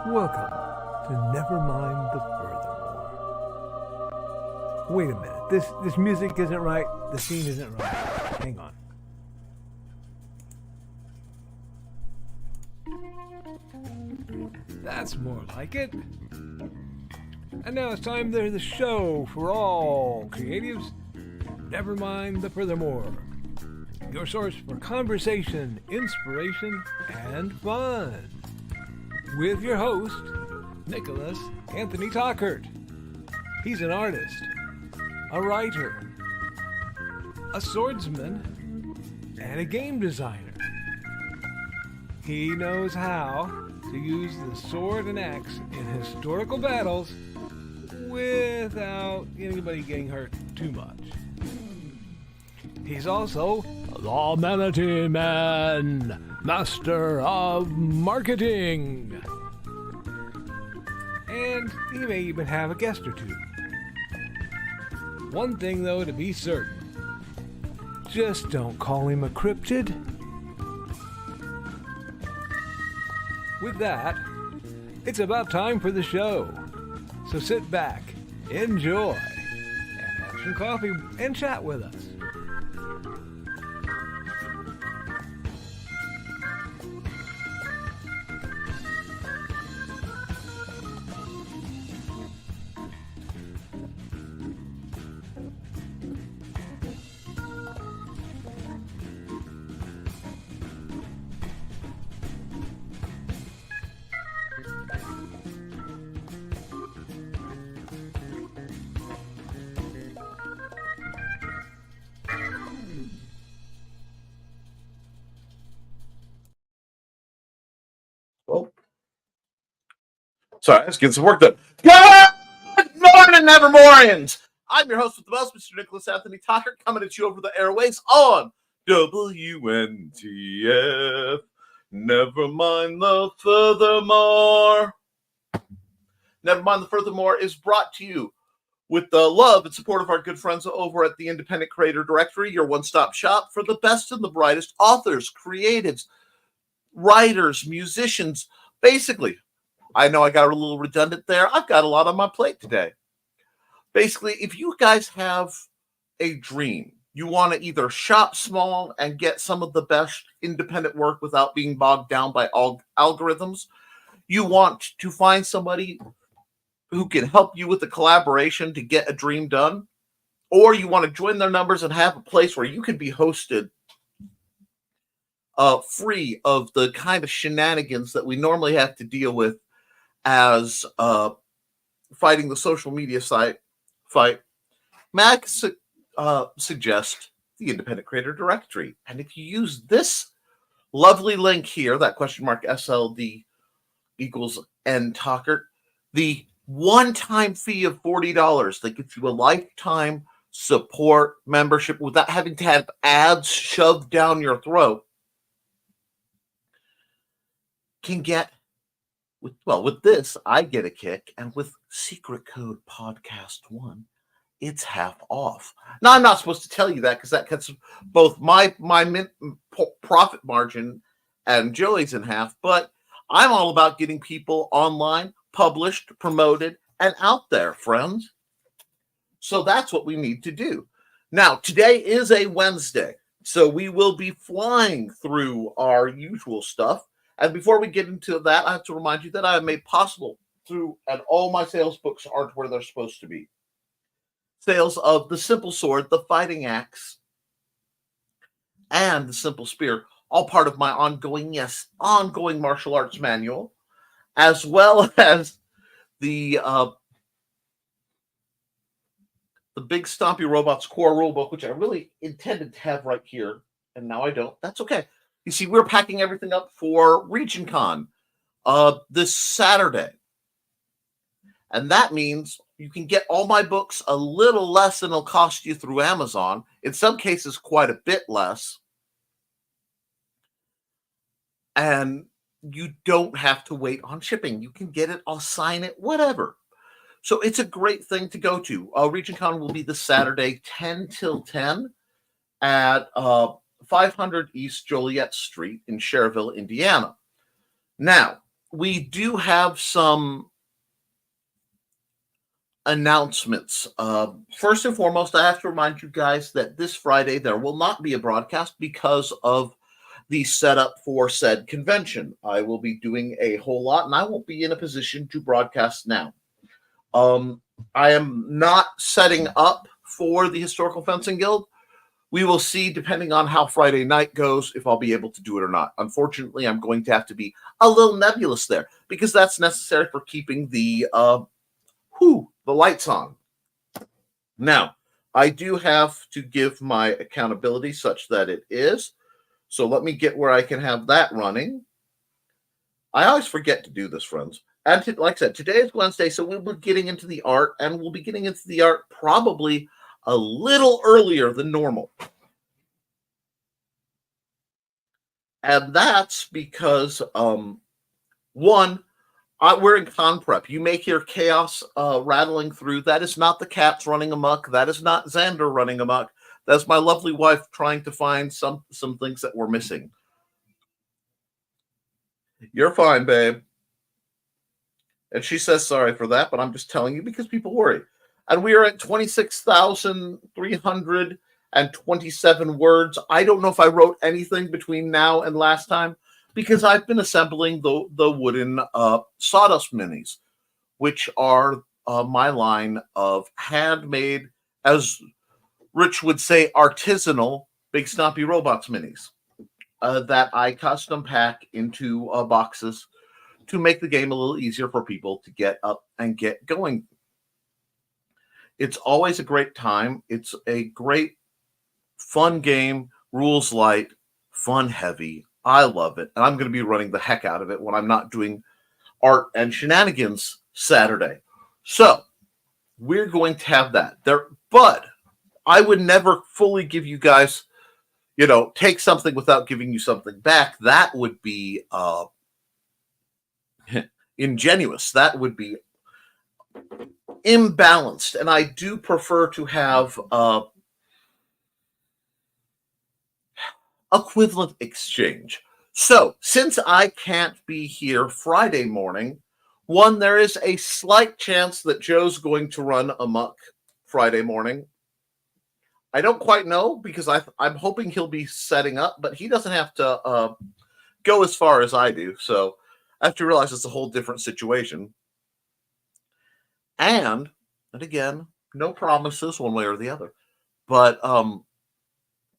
Welcome to Nevermind the Furthermore. Wait a minute, this music isn't right, the scene isn't right. Hang on. That's more like it. And now it's time for the show for all creatives. Nevermind the Furthermore. Your source for conversation, inspiration, and fun. With your host, Nicholas Anthony Tockert. He's an artist, a writer, a swordsman, and a game designer. He knows how to use the sword and axe in historical battles without anybody getting hurt too much. He's also the Manatee Man, master of marketing. And he may even have a guest or two. One thing, though, to be certain. Just don't call him a cryptid. With that, it's about time for the show. So sit back, enjoy, and have some coffee and chat with us. Sorry, let's get some work done. Good morning, Nevermorians! I'm your host with the most, Mr. Nicholas Anthony Tockert, coming at you over the airways on WNTF. Never mind the furthermore. Nevermind the Furthermore is brought to you with the love and support of our good friends over at the Independent Creator Directory, your one-stop shop for the best and the brightest authors, creatives, writers, musicians, basically. I know I got a little redundant there. I've got a lot on my plate today. Basically, if you guys have a dream, you want to either shop small and get some of the best independent work without being bogged down by all algorithms, you want to find somebody who can help you with the collaboration to get a dream done, or you want to join their numbers and have a place where you can be hosted free of the kind of shenanigans that we normally have to deal with as fighting the social media fight, Mac suggest the Independent Creator Directory. And if you use this lovely link here, that question mark SLD equals N Tockert, the one-time fee of $40 that gets you a lifetime support membership without having to have ads shoved down your throat, can get with this, I get a kick, and with secret code podcast1, it's half off. Now, I'm not supposed to tell you that because that cuts both my profit margin and Joey's in half, but I'm all about getting people online, published, promoted, and out there, friends. So that's what we need to do. Now, today is a Wednesday, so we will be flying through our usual stuff. And before we get into that, I have to remind you that I have made possible through, and all my sales books aren't where they're supposed to be. Sales of the Simple Sword, the Fighting Axe, and the Simple Spear, all part of my ongoing martial arts manual, as well as the Big Stompy Robots core rulebook, which I really intended to have right here, and now I don't. That's okay. You see, we're packing everything up for RegionCon this Saturday. And that means you can get all my books a little less than it'll cost you through Amazon. In some cases, quite a bit less. And you don't have to wait on shipping. You can get it, I'll sign it, whatever. So it's a great thing to go to. RegionCon will be this Saturday, 10 till 10 at 500 East Joliet Street in Cherville, Indiana. Now, we do have some announcements. First and foremost, I have to remind you guys that this Friday there will not be a broadcast because of the setup for said convention. I will be doing a whole lot, and I won't be in a position to broadcast now. I am not setting up for the Historical Fencing Guild. We will see, depending on how Friday night goes, if I'll be able to do it or not. Unfortunately, I'm going to have to be a little nebulous there because that's necessary for keeping the lights on. Now, I do have to give my accountability such that it is. So let me get where I can have that running. I always forget to do this, friends. And like I said, today is Wednesday, so we'll be getting into the art, and we'll be getting into the art probably a little earlier than normal. And that's because, one, we're in con prep. You may hear chaos rattling through. That is not the cats running amok. That is not Xander running amok. That's my lovely wife trying to find some things that we're missing. You're fine, babe. And she says sorry for that, but I'm just telling you because people worry. And we are at 26,327 words. I don't know if I wrote anything between now and last time because I've been assembling the wooden sawdust minis, which are my line of handmade, as Rich would say, artisanal Big Stompy Robots minis that I custom pack into boxes to make the game a little easier for people to get up and get going. It's always a great time. It's a great, fun game, rules light, fun heavy. I love it. And I'm going to be running the heck out of it when I'm not doing art and shenanigans Saturday. So we're going to have that there. But I would never fully give you guys, take something without giving you something back. That would be ingenuous. That would be imbalanced. And I do prefer to have equivalent exchange. So since I can't be here Friday morning, one, there is a slight chance that Joe's going to run amok Friday morning. I don't quite know because I'm hoping he'll be setting up, but he doesn't have to go as far as I do. So I have to realize it's a whole different situation. And again, no promises one way or the other. But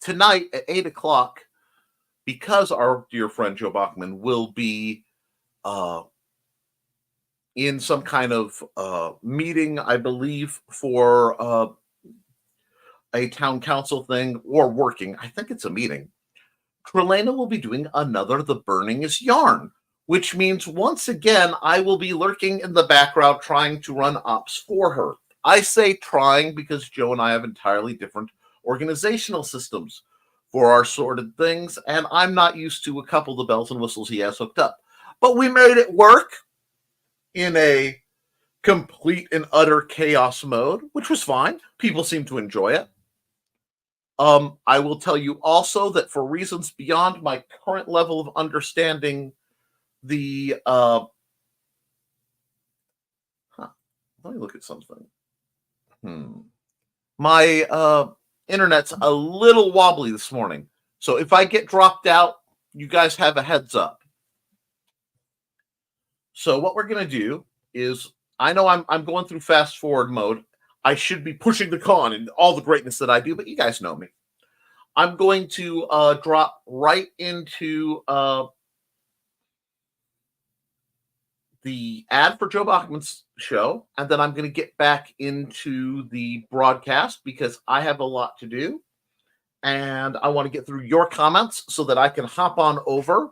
tonight at 8 o'clock, because our dear friend Joe Bachman will be in some kind of meeting, I believe, for a town council thing or working. I think it's a meeting. Trelena will be doing another The Burning is Yarn, which means once again, I will be lurking in the background trying to run ops for her. I say trying because Joe and I have entirely different organizational systems for our sorted things, and I'm not used to a couple of the bells and whistles he has hooked up. But we made it work in a complete and utter chaos mode, which was fine. People seem to enjoy it. I will tell you also that for reasons beyond my current level of understanding, let me look at something. My internet's a little wobbly this morning. So if I get dropped out, you guys have a heads up. So what we're going to do is, I know I'm going through fast forward mode. I should be pushing the con and all the greatness that I do, but you guys know me. I'm going to drop right into the ad for Joe Bachman's show, and then I'm going to get back into the broadcast because I have a lot to do, and I want to get through your comments so that I can hop on over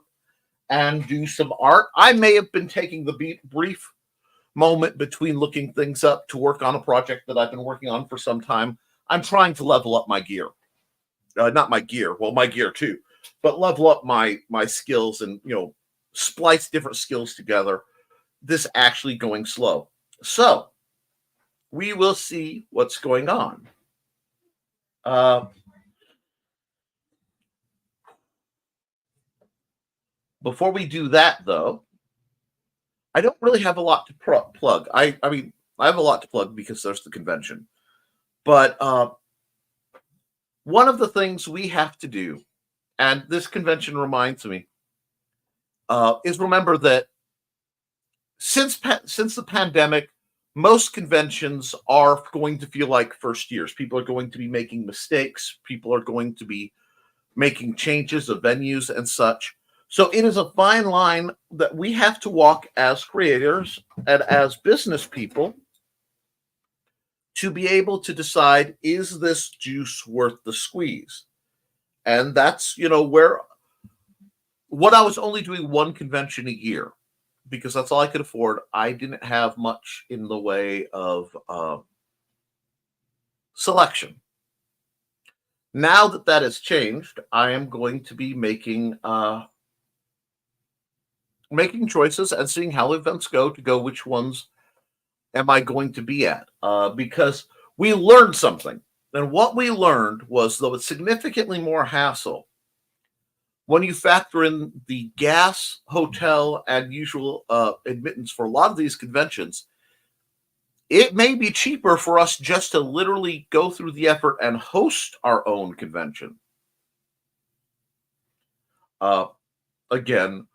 and do some art. I may have been taking the brief moment between looking things up to work on a project that I've been working on for some time. I'm trying to level up my gear. Not my gear, well, my gear too, but level up my skills and, splice different skills together. This actually going slow. So we will see what's going on. Before we do that, though, I don't really have a lot to plug. I mean, I have a lot to plug because there's the convention. But one of the things we have to do, and this convention reminds me, is remember that since the pandemic, most conventions are going to feel like first years. People are going to be making mistakes. People are going to be making changes of venues and such. So it is a fine line that we have to walk as creators and as business people to be able to decide, is this juice worth the squeeze? And that's, where what I was only doing one convention a year because that's all I could afford. I didn't have much in the way of selection. Now that has changed, I am going to be making choices and seeing how events go to go which ones am I going to be at, because we learned something. And what we learned was, though it's significantly more hassle, when you factor in the gas, hotel, and usual admittance for a lot of these conventions, it may be cheaper for us just to literally go through the effort and host our own convention. Again,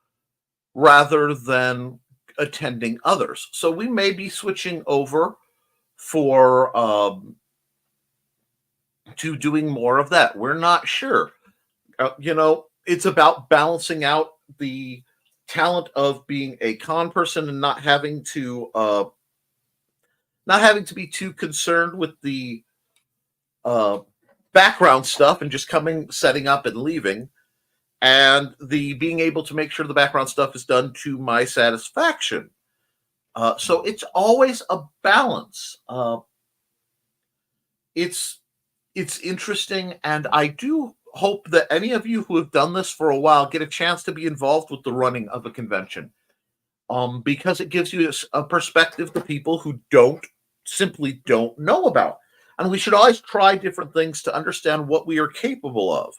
rather than attending others. So we may be switching over for to doing more of that. We're not sure. It's about balancing out the talent of being a con person and not having to be too concerned with the background stuff and just setting up and leaving, and the being able to make sure the background stuff is done to my satisfaction. So it's always a balance. It's interesting, and I do hope that any of you who have done this for a while get a chance to be involved with the running of a convention, because it gives you a perspective to people who simply don't know about. And we should always try different things to understand what we are capable of.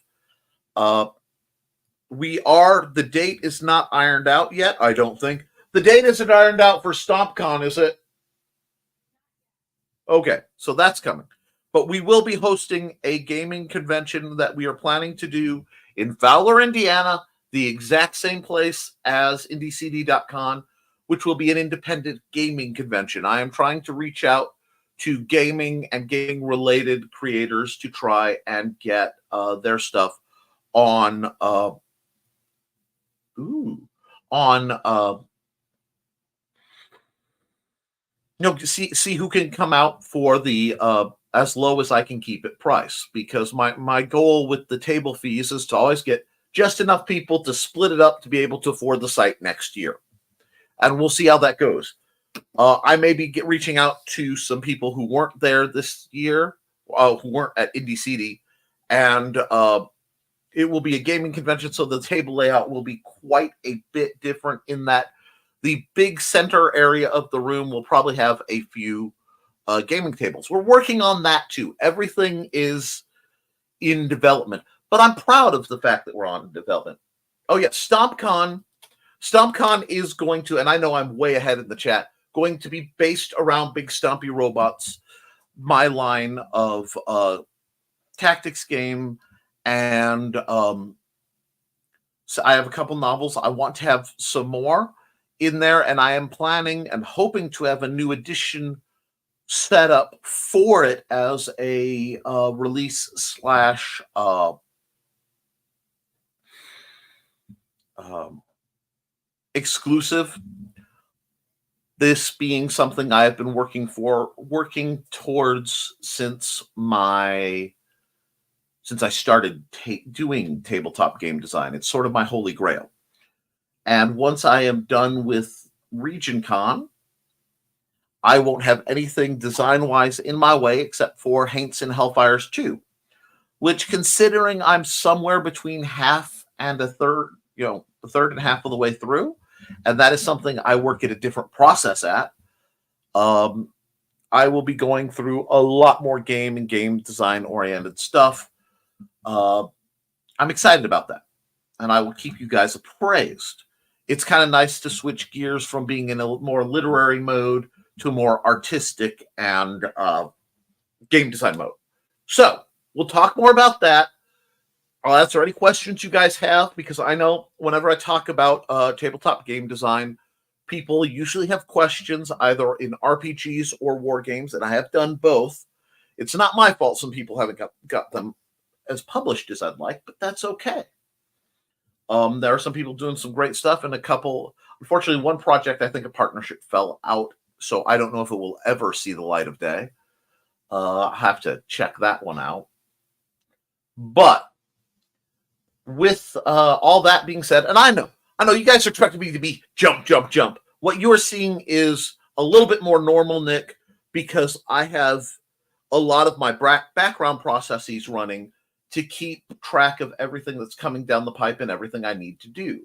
The date is not ironed out yet, I don't think. The date isn't ironed out for StompCon, is it? Okay, so that's coming. But we will be hosting a gaming convention that we are planning to do in Fowler, Indiana, the exact same place as IndieCD.con, which will be an independent gaming convention. I am trying to reach out to gaming and gaming-related creators to try and get their stuff on see who can come out for the as low as I can keep it price, because my goal with the table fees is to always get just enough people to split it up to be able to afford the site next year, and we'll see how that goes. I may be reaching out to some people who weren't there this year, who weren't at IndieCD, and it will be a gaming convention, so the table layout will be quite a bit different in that the big center area of the room will probably have a few gaming tables. We're working on that too. Everything is in development, but I'm proud of the fact that we're on development. Oh yeah, StompCon is going to, and I know I'm way ahead in the chat, going to be based around Big Stompy Robots, my line of tactics game, and so I have a couple novels. I want to have some more in there, and I am planning and hoping to have a new edition set up for it as a release slash exclusive. This being something I have been working towards since I started doing tabletop game design. It's sort of my holy grail. And once I am done with Region Con, I won't have anything design-wise in my way except for Haints and Hellfires 2, which, considering I'm somewhere between half and a third and a half of the way through, and that is something I work at a different process at, I will be going through a lot more game and game design-oriented stuff. I'm excited about that, and I will keep you guys appraised. it's kind of nice to switch gears from being in a more literary mode to a more artistic and game design mode. So we'll talk more about that. I'll answer any questions you guys have, because I know whenever I talk about tabletop game design, people usually have questions either in RPGs or war games, and I have done both. It's not my fault some people haven't got them as published as I'd like, but that's okay. There are some people doing some great stuff, and a couple, unfortunately, one project, I think a partnership fell out, so I don't know if it will ever see the light of day. I'll have to check that one out. But with all that being said, and I know you guys are expecting me to be jump. What you are seeing is a little bit more normal, Nick, because I have a lot of my background processes running to keep track of everything that's coming down the pipe and everything I need to do.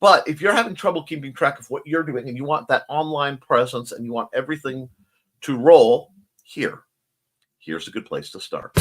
But if you're having trouble keeping track of what you're doing and you want that online presence and you want everything to roll, here's a good place to start.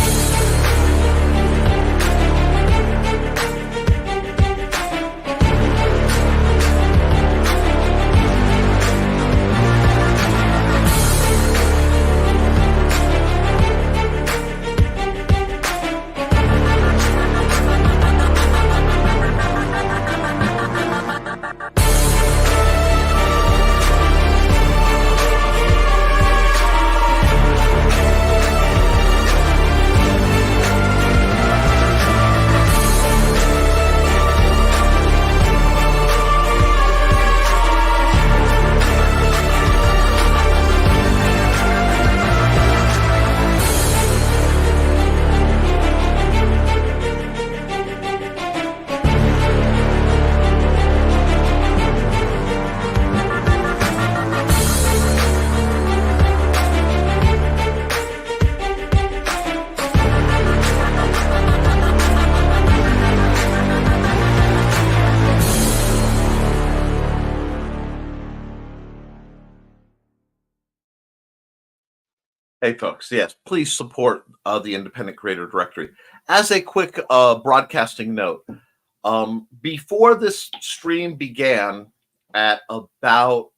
Hey, folks, yes, please support the Independent Creator Directory. As a quick broadcasting note, before this stream began at about,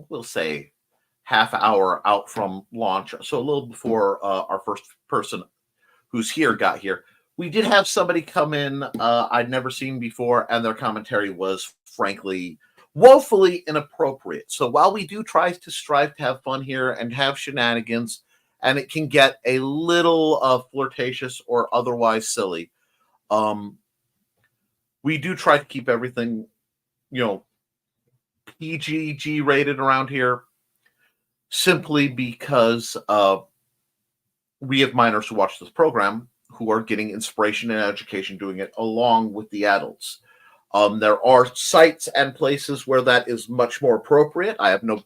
we'll say, half hour out from launch, so a little before our first person who's here got here, we did have somebody come in I'd never seen before, and their commentary was, frankly, woefully inappropriate. So while we do try to strive to have fun here and have shenanigans, and it can get a little flirtatious or otherwise silly, we do try to keep everything, PG rated around here, simply because we have minors who watch this program who are getting inspiration and education doing it along with the adults. There are sites and places where that is much more appropriate. I have no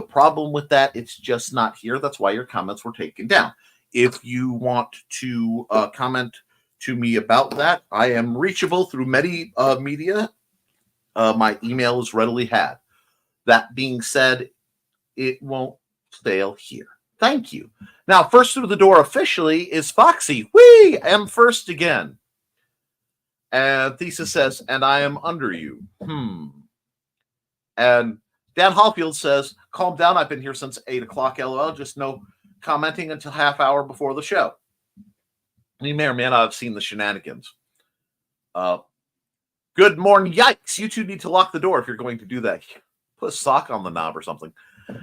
problem with that. It's just not here. That's why your comments were taken down. If you want to comment to me about that, I am reachable through many media. My email is readily had. That being said, it won't fail here. Thank you. Now, first through the door officially is Foxy. Whee! I'm first again. And Thesis says, and I am under you. And Dan Hallfield says, calm down. I've been here since 8 o'clock, LOL. Just no commenting until half hour before the show. You may or may not have seen the shenanigans. Good morning. Yikes. You two need to lock the door if you're going to do that. Put a sock on the knob or something.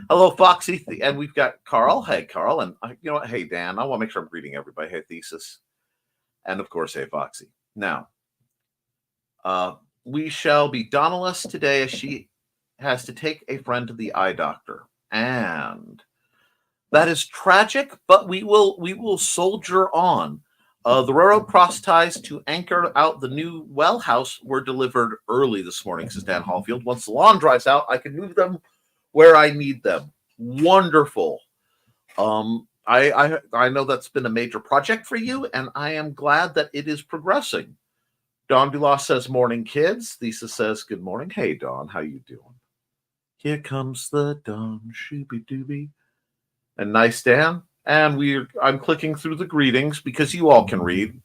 Hello, Foxy. And we've got Carl. Hey, Carl. And you know what? Hey, Dan. I want to make sure I'm greeting everybody. Hey, Thesis. And, of course, hey, Foxy. Now, we shall be Donneless today as she has to take a friend to the eye doctor. And that is tragic, but we will soldier on. The railroad cross ties to anchor out the new well house were delivered early this morning, says Dan Hallfield. Once the lawn dries out, I can move them where I need them. Wonderful. I know that's been a major project for you, and I am glad that it is progressing. Dawn Dulas says, morning, kids. Thesis says, good morning. Hey, Dawn, how you doing? Here comes the dawn, shooby-dooby. And nice, Dan. And I'm clicking through the greetings because you all can read.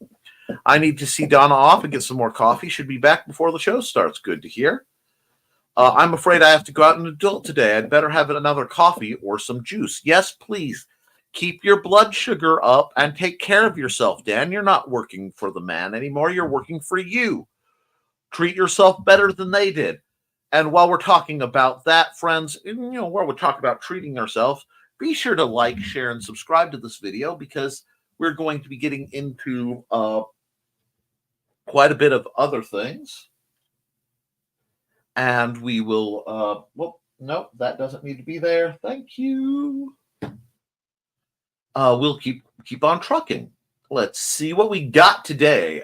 I need to see Donna off and get some more coffee. Should be back before the show starts. Good to hear. I'm afraid I have to go out and adult today. I'd better have another coffee or some juice. Yes, please. Keep your blood sugar up and take care of yourself, Dan. You're not working for the man anymore. You're working for you. Treat yourself better than they did. And while we're talking about that, friends, while we're talking about treating ourselves, be sure to like, share, and subscribe to this video because we're going to be getting into quite a bit of other things. And we will, nope, that doesn't need to be there. Thank you. We'll keep on trucking. Let's see what we got today.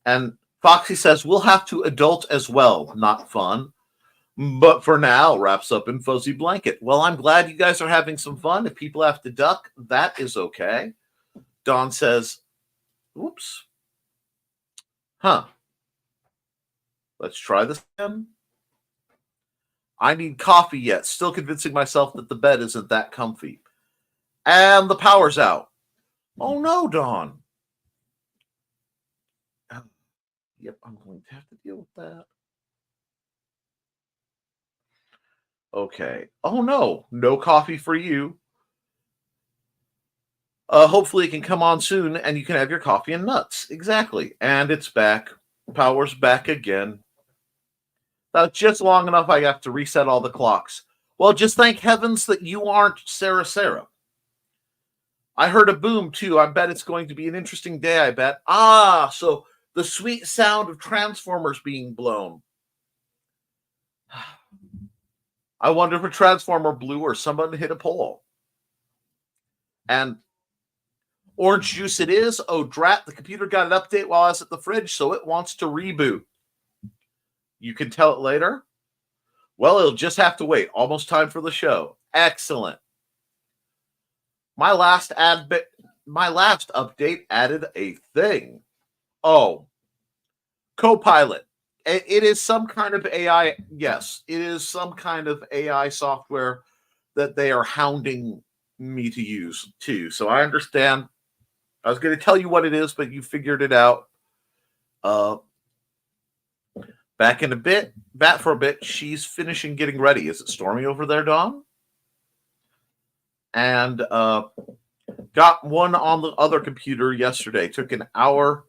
And Foxy says, we'll have to adult as well. Not fun. But for now, wraps up in Fuzzy Blanket. Well, I'm glad you guys are having some fun. If people have to duck, that is okay. Dawn says, oops. Huh. Let's try this again. I need coffee yet. Still convincing myself that the bed isn't that comfy. And the power's out. Oh no, Dawn. Yep, I'm going to have to deal with that. Okay. Oh no, no coffee for you. Hopefully it can come on soon and you can have your coffee and nuts. Exactly. And it's back. Power's back again. That's just long enough I have to reset all the clocks. Well, just thank heavens that you aren't Sarah. I heard a boom, too. I bet it's going to be an interesting day, I bet. Ah, so the sweet sound of transformers being blown. I wonder if a transformer blew or someone hit a pole. And orange juice it is. Oh, drat, the computer got an update while I was at the fridge, so it wants to reboot. You can tell it later? Well, it'll just have to wait. Almost time for the show. Excellent. My last update added a thing. Oh, Copilot. It is some kind of AI. Yes, it is some kind of AI software that they are hounding me to use too. So I understand. I was going to tell you what it is, but you figured it out. Back for a bit. She's finishing getting ready. Is it stormy over there, Dawn? And got one on the other computer yesterday. Took an hour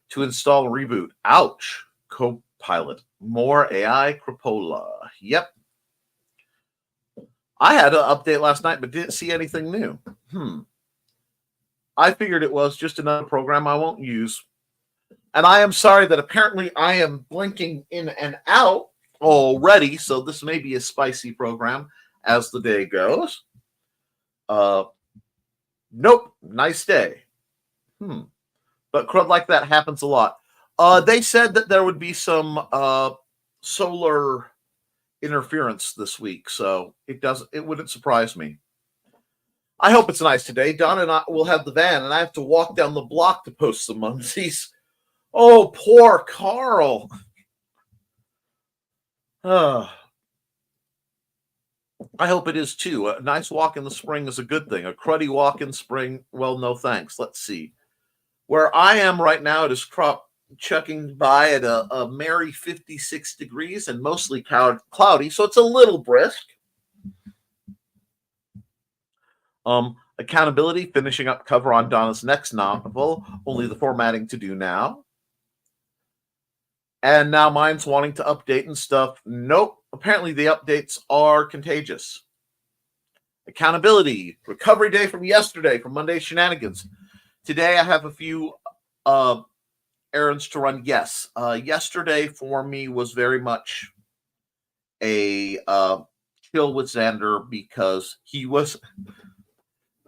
to install and reboot. Ouch. Copilot. More AI crapola. Yep. I had an update last night, but didn't see anything new. I figured it was just another program I won't use. And I am sorry that apparently I am blinking in and out already, so this may be a spicy program as the day goes. Nope, nice day. But crud like that happens a lot. They said that there would be some solar interference this week, so it wouldn't surprise me. I hope it's nice today. Don and I will have the van, and I have to walk down the block to post some munchies. Oh, poor Carl. I hope it is too. A nice walk in the spring is a good thing. A cruddy walk in spring, well, no thanks. Let's see. Where I am right now, it is chucking by at a merry 56 degrees and mostly cloudy, so it's a little brisk. Accountability, finishing up cover on Donna's next novel, only the formatting to do now. And now mine's wanting to update and stuff. Nope. Apparently the updates are contagious. Accountability, recovery day from yesterday, from Monday Shenanigans. Today I have a few errands to run. Yes. Yesterday for me was very much a chill with Xander because he was,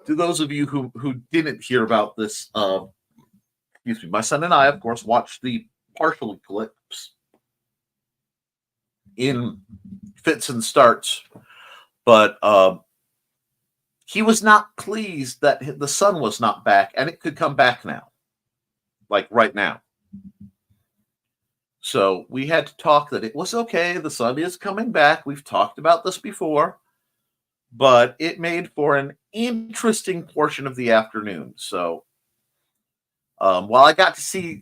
to those of you who didn't hear about this, my son and I, of course, watched the partial eclipse in fits and starts, but he was not pleased that the sun was not back, and it could come back now, like right now. So we had to talk that it was okay. The sun is coming back. We've talked about this before, but it made for an interesting portion of the afternoon. So while I got to see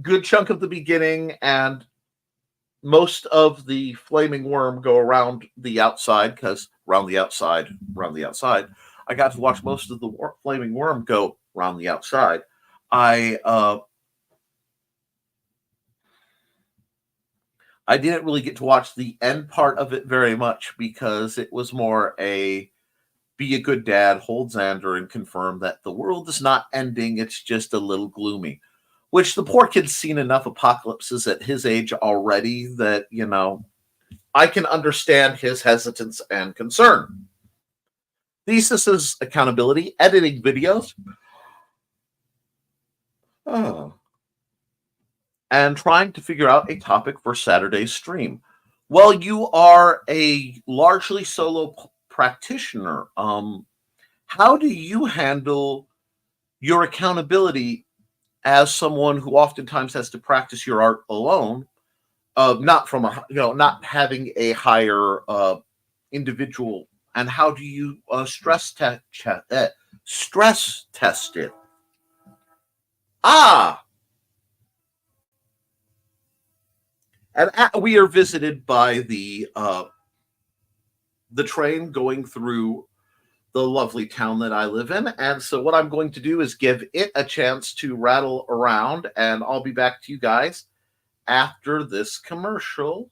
good chunk of the beginning and most of the flaming worm go around the outside, because around the outside, I got to watch most of the flaming worm go around the outside. I didn't really get to watch the end part of it very much, because it was more a be a good dad, hold Xander, and confirm that the world is not ending. It's just a little gloomy, which the poor kid's seen enough apocalypses at his age already that, I can understand his hesitance and concern. Thesis is accountability, editing videos, and trying to figure out a topic for Saturday's stream. Well, you are a largely solo practitioner. How do you handle your accountability as someone who oftentimes has to practice your art alone, not from not having a higher individual? And how do you stress test it? And we are visited by the train going through the lovely town that I live in. And so what I'm going to do is give it a chance to rattle around, and I'll be back to you guys after this commercial.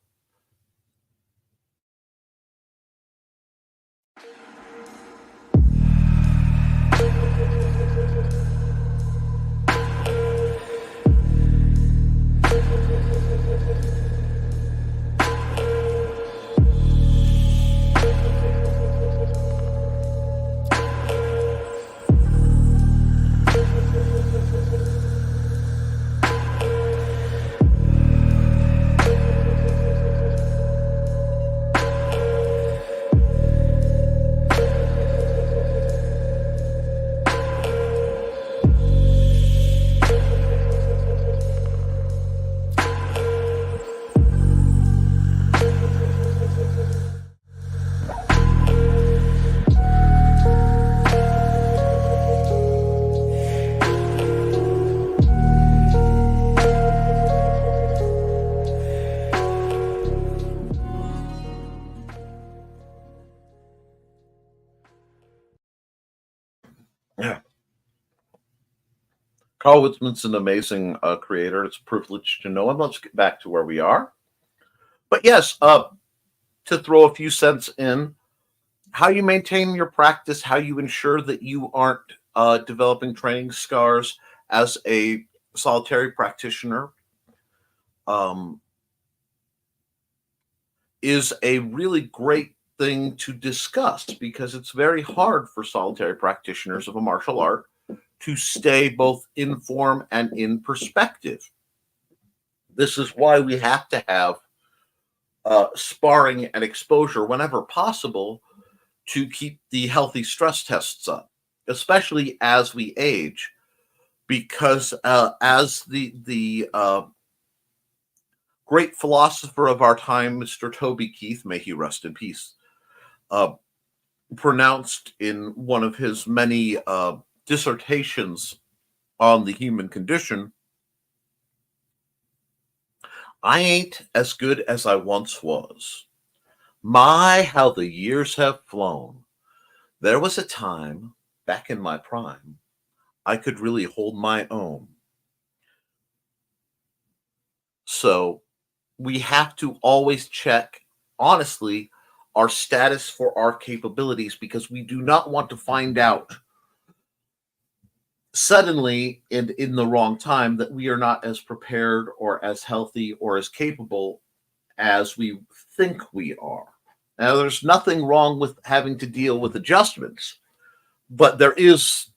Yeah. Carl Witzman's an amazing creator. It's a privilege to know him. Let's get back to where we are. But yes, to throw a few cents in, how you maintain your practice, how you ensure that you aren't developing training scars as a solitary practitioner, is a really great thing to discuss, because it's very hard for solitary practitioners of a martial art to stay both in form and in perspective. This is why we have to have sparring and exposure whenever possible to keep the healthy stress tests up, especially as we age, because as the great philosopher of our time, Mr. Toby Keith, may he rest in peace, pronounced in one of his many dissertations on the human condition, I ain't as good as I once was. My, how the years have flown. There was a time, back in my prime, I could really hold my own. So we have to always check, honestly, our status for our capabilities, because we do not want to find out suddenly and in the wrong time that we are not as prepared or as healthy or as capable as we think we are. Now, there's nothing wrong with having to deal with adjustments, but there is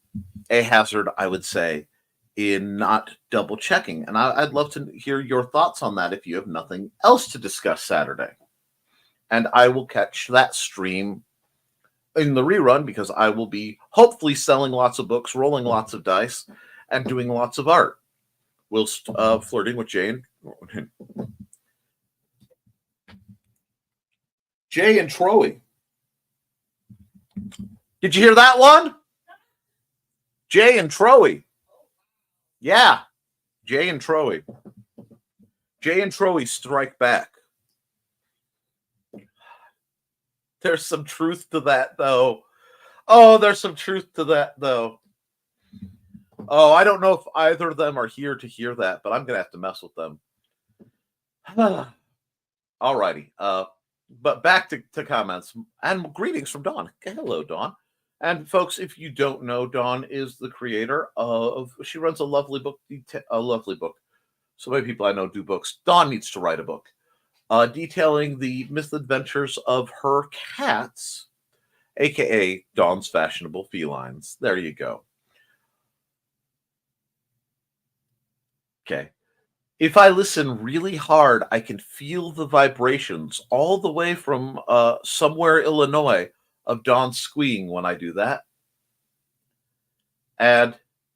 a hazard, I would say, in not double checking. And I'd love to hear your thoughts on that if you have nothing else to discuss Saturday. And I will catch that stream in the rerun, because I will be hopefully selling lots of books, rolling lots of dice, and doing lots of art, whilst flirting with Jay and Troy. Did you hear that one? Jay and Troy. Yeah, Jay and Troy. Jay and Troy strike back. There's some truth to that, though. Oh, there's some truth to that, though. Oh, I don't know if either of them are here to hear that, but I'm going to have to mess with them. Alrighty. But back to comments and greetings from Dawn. Hello, Dawn. And folks, if you don't know, Dawn is the creator of. She runs a lovely book. So many people I know do books. Dawn needs to write a book detailing the misadventures of her cats, aka Dawn's fashionable felines. There you go. Okay. If I listen really hard, I can feel the vibrations all the way from somewhere Illinois of Dawn squeeing when I do that. And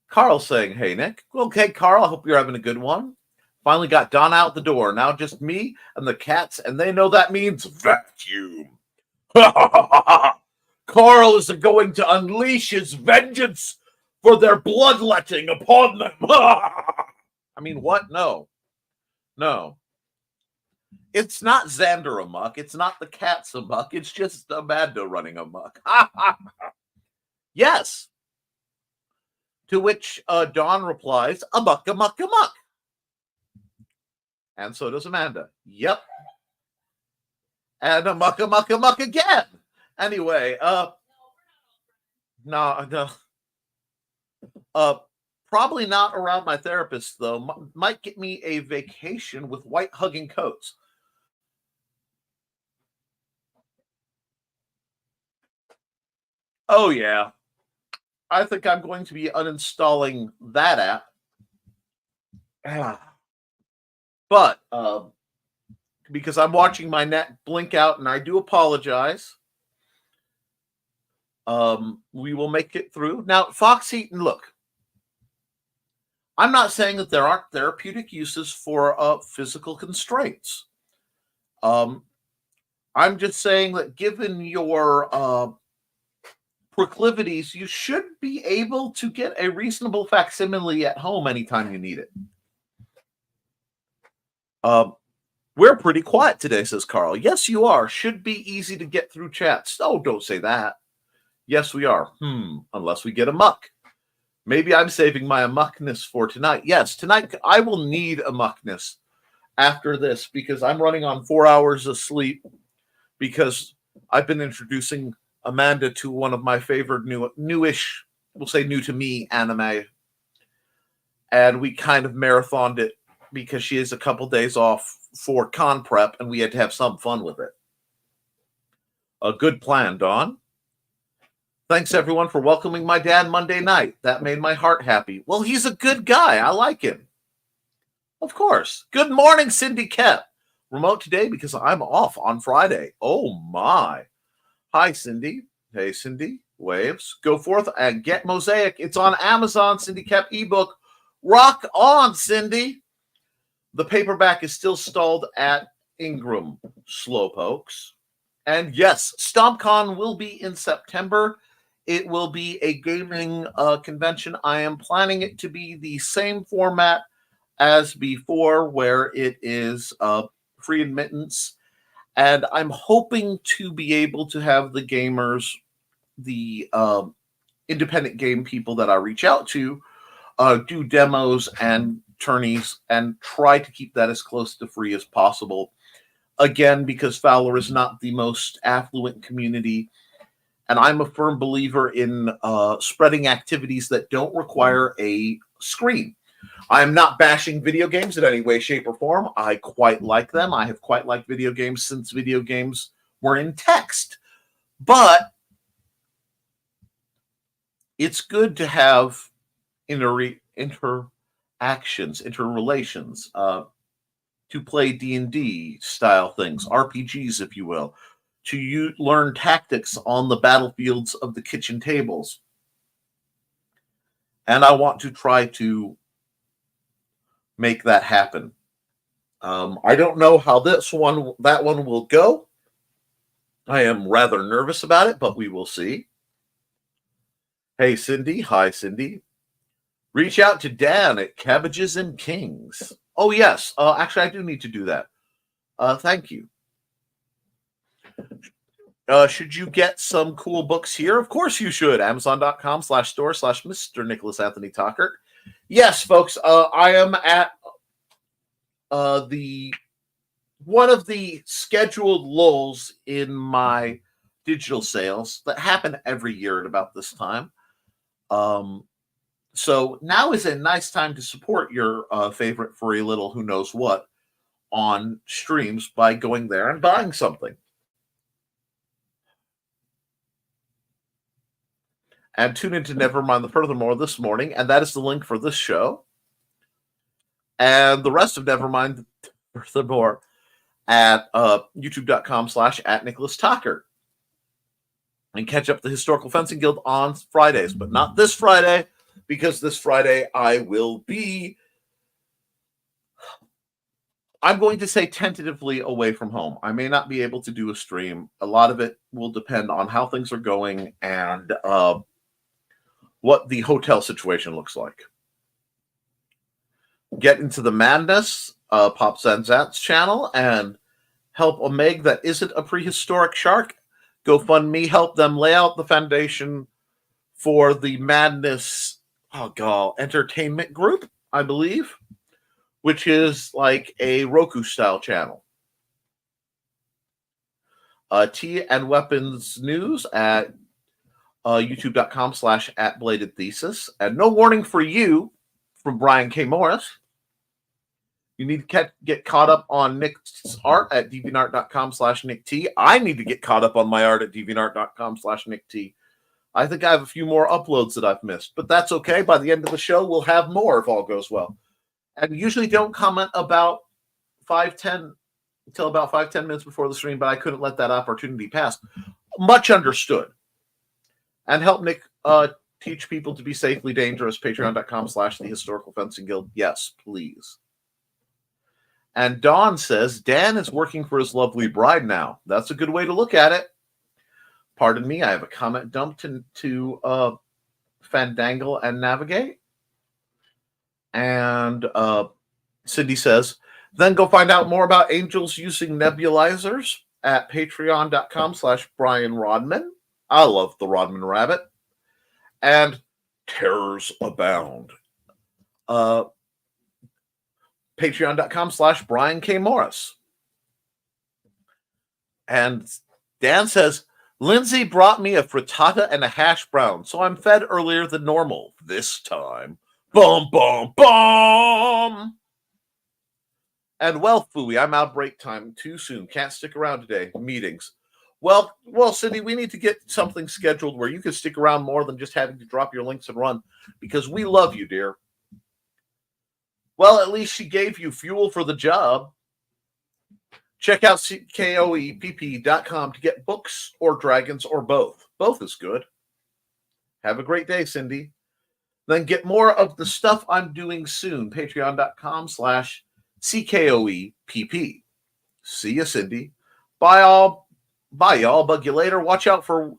Carl saying, hey, Nick. Okay, Carl, I hope you're having a good one. Finally got Dawn out the door. Now just me and the cats, and they know that means vacuum. Carl is going to unleash his vengeance for their bloodletting upon them. I mean, what? No. It's not Xander amok. It's not the cats amok. It's just Amanda running amok. Yes. To which Dawn replies, amok, amok, amok. And so does Amanda. Yep. And amok, amok, amok again. Anyway, no. Probably not around my therapist, though. Might get me a vacation with white hugging coats. Oh, yeah. I think I'm going to be uninstalling that app. But because I'm watching my net blink out, and I do apologize. We will make it through. Now, Fox Eaton, look. I'm not saying that there aren't therapeutic uses for physical constraints. I'm just saying that given your proclivities, you should be able to get a reasonable facsimile at home anytime you need it. We're pretty quiet today, says Carl. Yes, you are. Should be easy to get through chats. Oh, don't say that. Yes, we are. Unless we get amok. Maybe I'm saving my amuckness for tonight. Yes, tonight I will need amuckness after this because I'm running on 4 hours of sleep because I've been introducing Amanda to one of my favorite newish, we'll say new to me anime. And we kind of marathoned it because she is a couple days off for con prep and we had to have some fun with it. A good plan, Dawn. Thanks, everyone, for welcoming my dad Monday night. That made my heart happy. Well, he's a good guy. I like him. Of course. Good morning, Cindy Koepp. Remote today because I'm off on Friday. Oh, my. Hi, Cindy. Hey, Cindy. Waves. Go forth and get Mosaic. It's on Amazon, Cindy Koepp ebook. Rock on, Cindy. The paperback is still stalled at Ingram Slowpokes. And yes, StompCon will be in September. It will be a gaming convention. I am planning it to be the same format as before, where it is free admittance. And I'm hoping to be able to have the gamers, the independent game people that I reach out to, do demos and tourneys and try to keep that as close to free as possible. Again, because Fowler is not the most affluent community. And I'm a firm believer in spreading activities that don't require a screen. I'm not bashing video games in any way, shape, or form. I quite like them. I have quite liked video games since video games were in text. But it's good to have interactions, interrelations, to play D&D style things, RPGs, if you will. To learn tactics on the battlefields of the kitchen tables. And I want to try to make that happen. I don't know how that one will go. I am rather nervous about it, but we will see. Hey, Cindy. Hi, Cindy. Reach out to Dan at Cabbages and Kings. Oh, yes. Actually, I do need to do that. Thank you. Should you get some cool books here? Of course you should. Amazon.com/store/Mr. Nicholas Anthony Tockert. Yes, folks, I am at the one of the scheduled lulls in my digital sales that happen every year at about this time. So now is a nice time to support your favorite furry little who knows what on streams by going there and buying something. And tune into Nevermind the Furthermore this morning, and that is the link for this show. And the rest of Nevermind the Furthermore at youtube.com/@NicholasTockert. And catch up the Historical Fencing Guild on Fridays, but not this Friday, because this Friday I'm going to say tentatively away from home. I may not be able to do a stream. A lot of it will depend on how things are going and what the hotel situation looks like. Get into the madness, Pop Zanzat's channel, and help a Meg that isn't a prehistoric shark. GoFundMe, help them lay out the foundation for the Madness entertainment group, I believe, which is like a Roku-style channel. Tea and Weapons News at youtube.com/@BladedThesis. And no warning for you from Brian K. Morris. You need to get caught up on Nick's art at deviantart.com/NickT. I need to get caught up on my art at deviantart.com/NickT. I think I have a few more uploads that I've missed, but that's okay. By the end of the show, we'll have more if all goes well. And usually don't comment about 5-10 until about 5-10 minutes before the stream, but I couldn't let that opportunity pass. Much understood. And help Nick teach people to be safely dangerous. Patreon.com/The Historical Fencing Guild. Yes, please. And Dawn says, Dan is working for his lovely bride now. That's a good way to look at it. Pardon me, I have a comment dumped into Fandangle and Navigate. And Cindy says, then go find out more about angels using nebulizers at patreon.com/Brian Rodman. I love the Rodman Rabbit. And terrors abound. Patreon.com/Brian K. Morris. And Dan says, Lindsay brought me a frittata and a hash brown, so I'm fed earlier than normal this time. Bum, bum, bum! And well, Fooey, I'm out break time too soon. Can't stick around today. Meetings. Well, Cindy, we need to get something scheduled where you can stick around more than just having to drop your links and run, because we love you, dear. Well, at least she gave you fuel for the job. Check out koepp.com to get books or dragons or both. Both is good. Have a great day, Cindy. Then get more of the stuff I'm doing soon. Patreon.com/CKOEPP. See ya, Cindy. Bye, y'all. Bug you later. Watch out for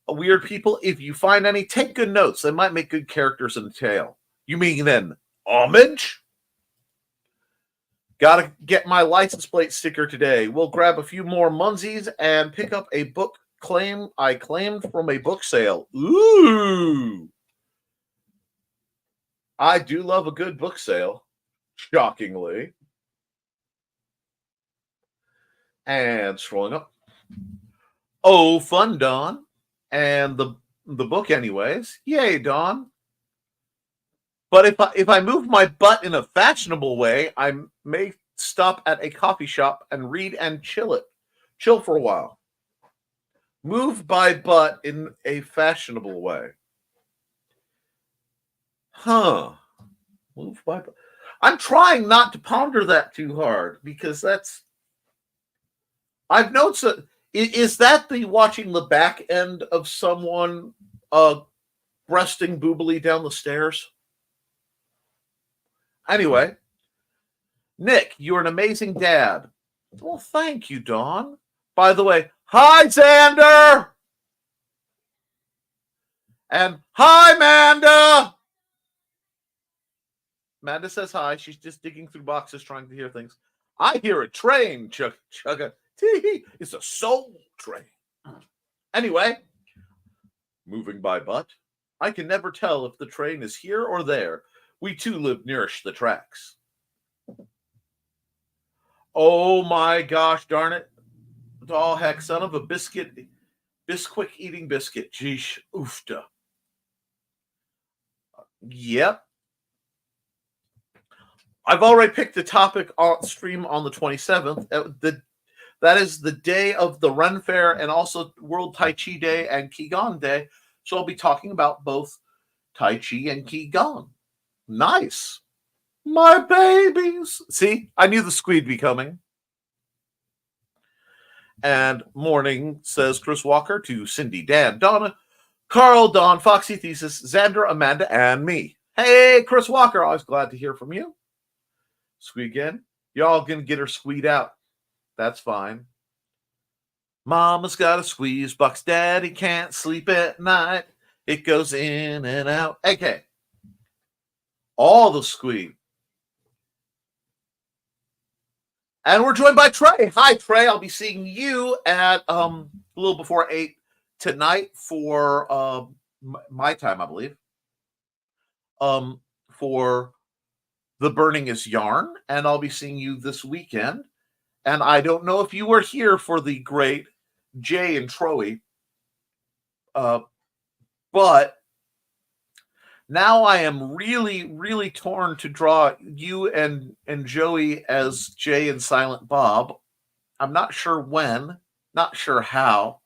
weird people. If you find any, take good notes. They might make good characters in the tale. You mean then homage? Gotta get my license plate sticker today. We'll grab a few more Munsies and pick up a book I claimed from a book sale. Ooh! I do love a good book sale. Shockingly. And scrolling up. Oh, fun, Dawn. And the book anyways. Yay, Dawn. But if I move my butt in a fashionable way, I may stop at a coffee shop and read and chill for a while. Move my butt in a fashionable way. Huh. Move my butt. I'm trying not to ponder that too hard, because I've noticed that. Is that the watching the back end of someone breasting boobily down the stairs? Anyway, Nick, you're an amazing dad. Well, thank you, Dawn. By the way, hi, Xander! And hi, Manda! Manda says hi. She's just digging through boxes trying to hear things. I hear a train, chugga. It's a soul train. Anyway, moving by butt, I can never tell if the train is here or there. We too live nearish the tracks. Oh my gosh, darn it. Oh, heck, son of a biscuit. Bisquick eating biscuit. Geesh, oofta. Yep. I've already picked the topic on stream on the 27th. That is the day of the Ren Fair and also World Tai Chi Day and Qigong Day. So I'll be talking about both Tai Chi and Qigong. Nice. My babies. See, I knew the squeed be coming. And morning, says Chris Walker to Cindy, Dan, Donna, Carl, Don, Foxy Thesis, Xander, Amanda, and me. Hey, Chris Walker, always glad to hear from you. Squeed again. Y'all gonna get her squeed out. That's fine. Mama's got a squeeze box. Daddy can't sleep at night. It goes in and out. Okay. All the squeed. And we're joined by Trey. Hi, Trey. I'll be seeing you at a little before 8 tonight for my time, I believe. For The Burning is Yarn. And I'll be seeing you this weekend. And I don't know if you were here for the great Jay and Troy. But now I am really, really torn to draw you and Joey as Jay and Silent Bob. I'm not sure when, not sure how.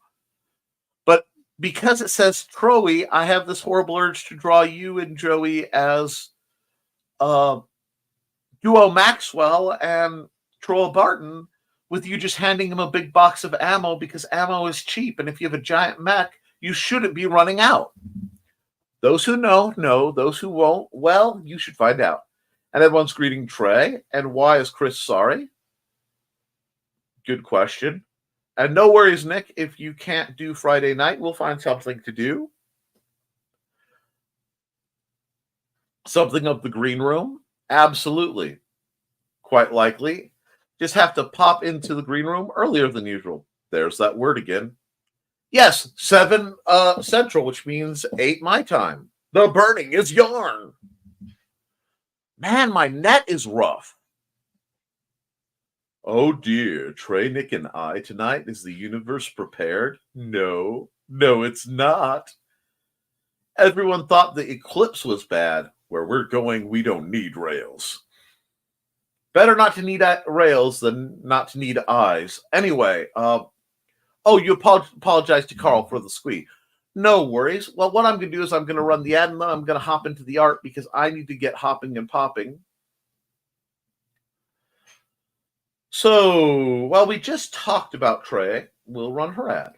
But because it says Troy, I have this horrible urge to draw you and Joey as Duo Maxwell and Troll Barton, with you just handing him a big box of ammo because ammo is cheap. And if you have a giant mech, you shouldn't be running out. Those who know. Those who won't, well, you should find out. And everyone's greeting Trey. And why is Chris sorry? Good question. And no worries, Nick. If you can't do Friday night, we'll find something to do. Something of the green room? Absolutely. Quite likely. Just have to pop into the green room earlier than usual. There's that word again. Yes, 7 Central, which means 8 my time. The Burning is Yarn. Man, my net is rough. Oh dear, Trey, Nick, and I tonight. Is the universe prepared? No, it's not. Everyone thought the eclipse was bad. Where we're going, we don't need rails. Better not to need rails than not to need eyes. Anyway, you apologize to Carl for the squeak. No worries. Well, what I'm going to do is I'm going to run the ad and then I'm going to hop into the art because I need to get hopping and popping. So, while we just talked about Trey, we'll run her ad.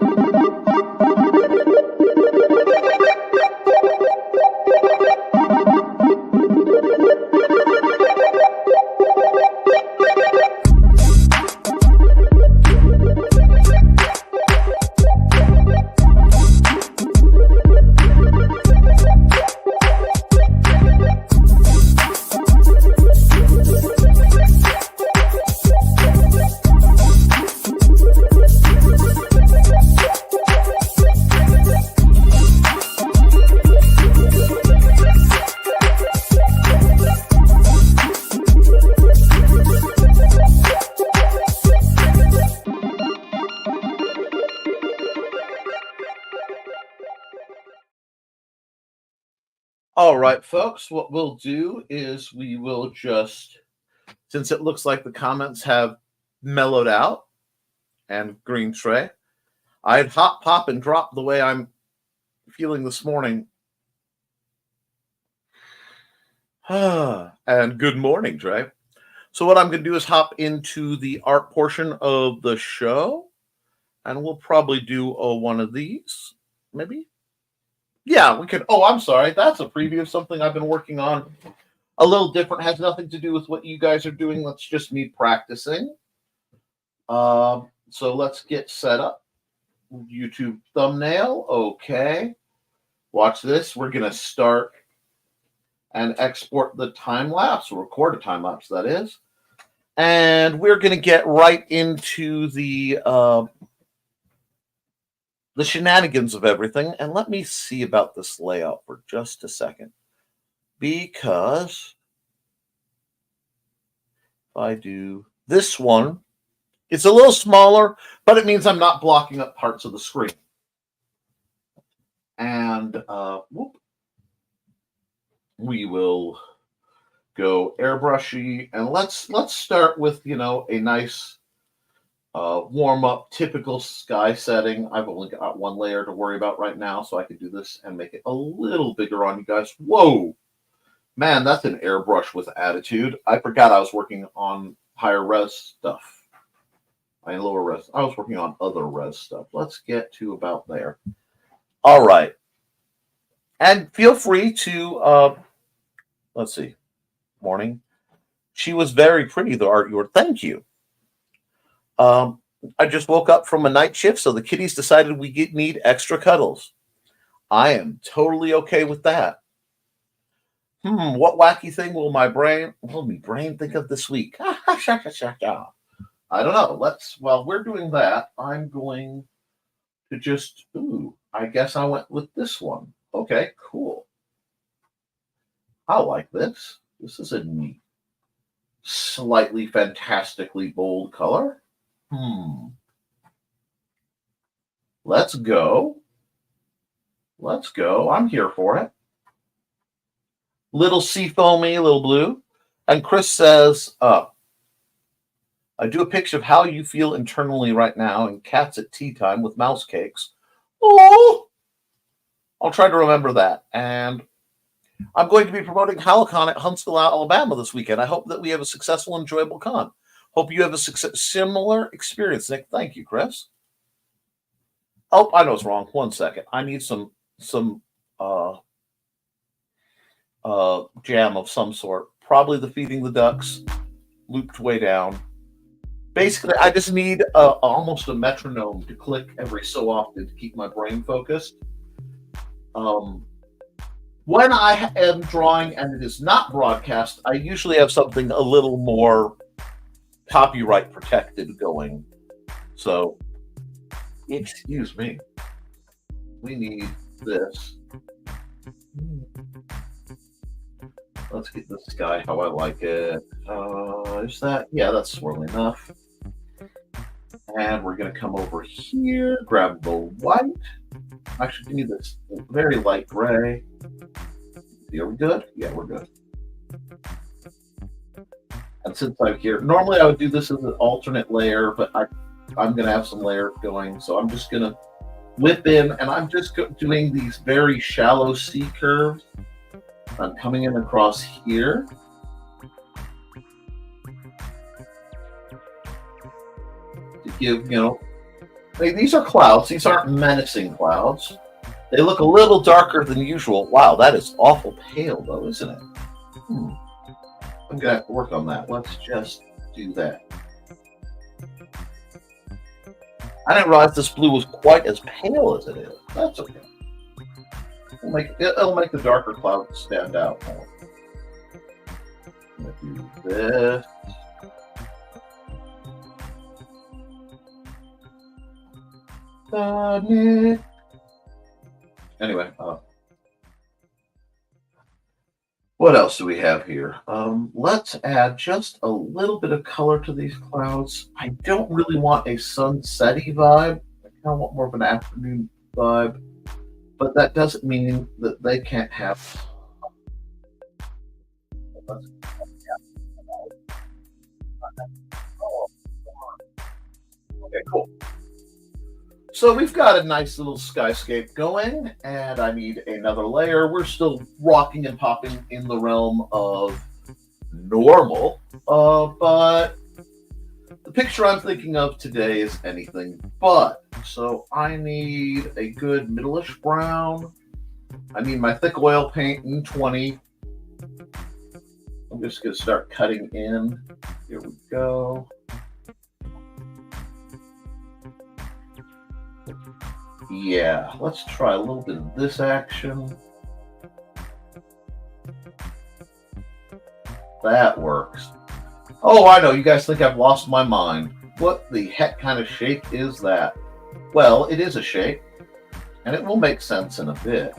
All right, folks, what we'll do is we will just, since it looks like the comments have mellowed out and green Trey, I'd hop, pop, and drop the way I'm feeling this morning. And good morning, Trey. So what I'm going to do is hop into the art portion of the show, and we'll probably do one of these, maybe. Yeah, we could. Oh, I'm sorry. That's a preview of something I've been working on. A little different. Has nothing to do with what you guys are doing. That's just me practicing. So let's get set up. YouTube thumbnail. Okay. Watch this. We're going to start and export the time lapse, or record a time lapse, that is. And we're going to get right into the the shenanigans of everything. And let me see about this layout for just a second. Because if I do this one, it's a little smaller, but it means I'm not blocking up parts of the screen. And we will go airbrushy, and let's start with a nice warm up typical sky setting. I've only got one layer to worry about right now, so I can do this and make it a little bigger on you guys. Whoa, man, that's an airbrush with attitude. I forgot I was working on higher res stuff. Lower res. I was working on other res stuff. Let's get to about there. All right. And feel free to, let's see. Morning. She was very pretty, the art you were. Thank you. I just woke up from a night shift, so the kitties decided we need extra cuddles. I am totally okay with that. What wacky thing will my brain think of this week? I don't know. While we're doing that, I'm going to just, I guess I went with this one. Okay, cool. I like this. This is a neat, slightly fantastically bold color. Let's go. Let's go. I'm here for it. Little sea foamy, little blue. And Chris says, I do a picture of how you feel internally right now and cats at tea time with mouse cakes. Oh, I'll try to remember that. And I'm going to be promoting HaloCon at Huntsville, Alabama this weekend. I hope that we have a successful, enjoyable con. Hope you have a similar experience, Nick. Thank you, Chris. Oh, I know it's wrong. 1 second. I need some jam of some sort. Probably the Feeding the Ducks, looped way down. Basically, I just need almost a metronome to click every so often to keep my brain focused. When I am drawing and it is not broadcast, I usually have something a little more copyright protected going. So, excuse me. We need this. Let's get the sky how I like it. Is that? Yeah, that's swirly enough. And we're going to come over here, grab the white. Actually, give me this very light gray. Are we good? Yeah, we're good. And since I'm here, normally I would do this as an alternate layer, but I'm going to have some layers going. So I'm just going to whip in, and I'm just doing these very shallow C curves. I'm coming in across here. To give, these are clouds. These aren't menacing clouds. They look a little darker than usual. Wow, that is awful pale, though, isn't it? I'm going to have to work on that. Let's just do that. I didn't realize this blue was quite as pale as it is. That's okay. It'll make the darker clouds stand out more. I'm going to do this. Anyway, what else do we have here? Let's add just a little bit of color to these clouds. I don't really want a sunset-y vibe. I kind of want more of an afternoon vibe. But that doesn't mean that they can't have. Okay, cool. So we've got a nice little skyscape going, and I need another layer. We're still rocking and popping in the realm of normal, but the picture I'm thinking of today is anything but. So I need a good middle-ish brown. I need my thick oil paint in 20. I'm just going to start cutting in. Here we go. Yeah, let's try a little bit of this action. That works. Oh, I know. You guys think I've lost my mind. What the heck kind of shape is that? Well, it is a shape. And it will make sense in a bit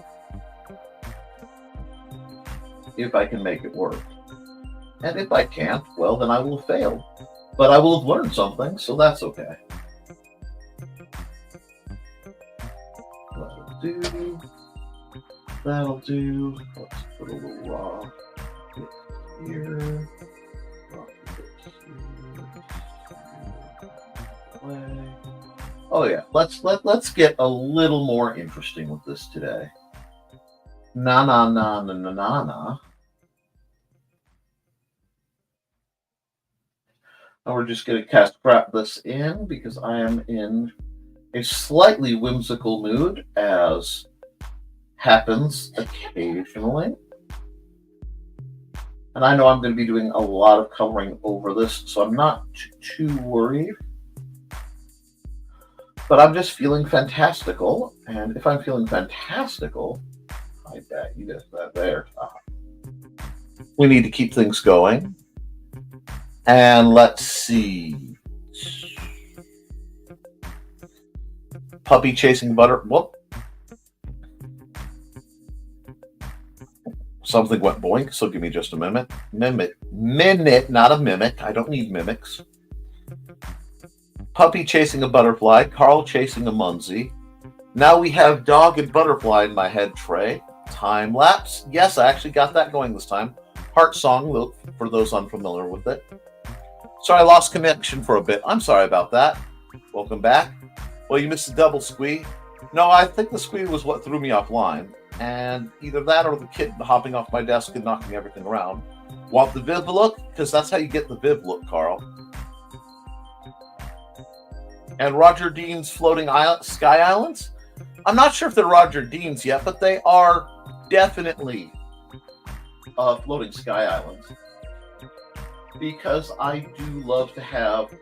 if I can make it work. And if I can't, well, then I will have failed. But I will have learned something, so that's okay. That'll do. That'll do. Let's put a little raw here. Oh yeah, let's get a little more interesting with this today. Na na na na na na na. And we're just going to wrap this in because I am in a slightly whimsical mood, as happens occasionally. And I know I'm going to be doing a lot of coloring over this, so I'm not too worried. But I'm just feeling fantastical. And if I'm feeling fantastical, I bet you get that there. We need to keep things going. And let's see. Puppy chasing butter. Whoop. Something went boink, so give me just a minute. Minute, not a mimic. I don't need mimics. Puppy chasing a butterfly. Carl chasing a Munzie. Now we have dog and butterfly in my head tray. Time lapse. Yes, I actually got that going this time. Heart song, for those unfamiliar with it. Sorry, I lost connection for a bit. I'm sorry about that. Welcome back. Well, you missed the double squee. No, I think the squee was what threw me offline. And either that or the kid hopping off my desk and knocking everything around. Want the Viv look? Because that's how you get the Viv look, Carl. And Roger Dean's floating sky islands? I'm not sure if they're Roger Dean's yet, but they are definitely floating sky islands. Because I do love to have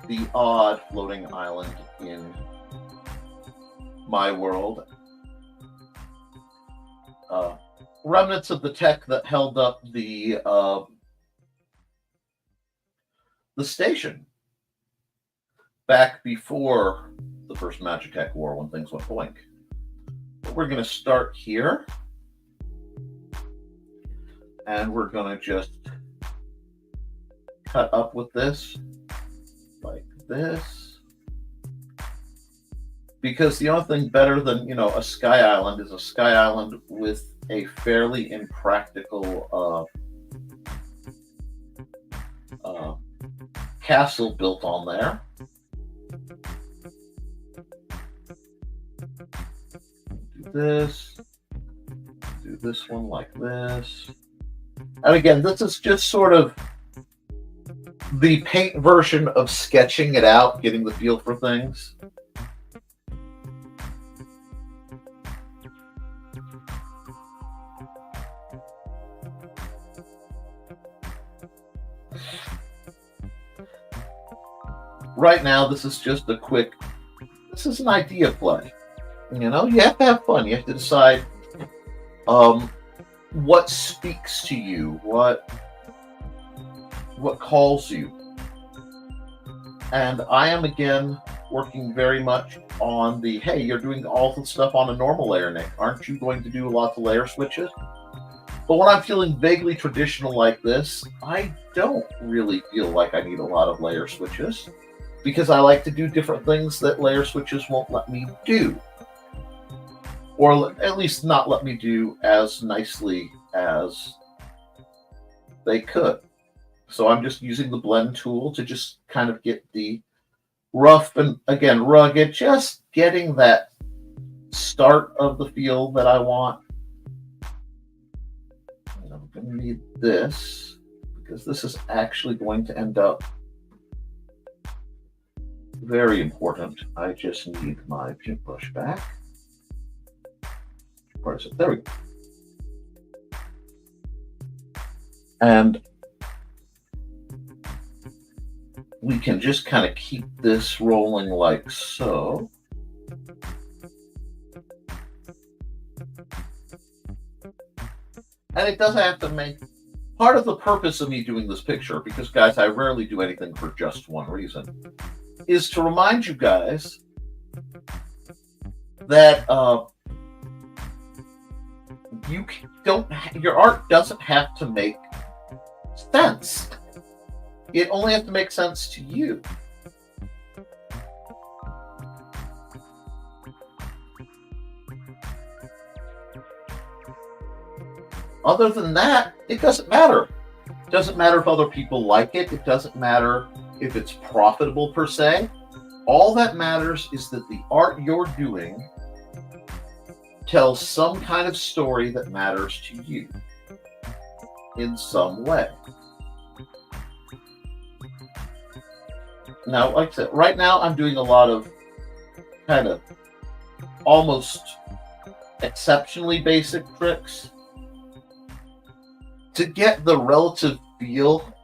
the odd floating island in my world. Remnants of the tech that held up the station back before the first Magitech War, when things went boink. But we're going to start here, and we're going to just cut up with this like this, because the only thing better than, you know, a sky island is a sky island with a fairly impractical castle built on there. Do this one like this. And again, this is just sort of the paint version of sketching it out, getting the feel for things. Right now, this is just a quick, this is an idea play. You know, you have to have fun. You have to decide what speaks to you, what calls you. And I am, again, working very much on the, hey, you're doing all the stuff on a normal layer, Nick. Aren't you going to do lots of layer switches? But when I'm feeling vaguely traditional like this, I don't really feel like I need a lot of layer switches, because I like to do different things that layer switches won't let me do. Or at least not let me do as nicely as they could. So I'm just using the blend tool to just kind of get the rough and, again, rugged, just getting that start of the feel that I want. And I'm going to need this, because this is actually going to end up very important. I just need my paintbrush back. Where is it? There we go. And we can just kind of keep this rolling like so. And it doesn't have to make part of the purpose of me doing this picture, because, guys, I rarely do anything for just one reason, is to remind you guys that your art doesn't have to make sense. It only has to make sense to you. Other than that, it doesn't matter. It doesn't matter if other people like it. It doesn't matter if it's profitable per se. All that matters is that the art you're doing tells some kind of story that matters to you in some way. Now, like I said, right now I'm doing a lot of kind of almost exceptionally basic tricks to get the relative feel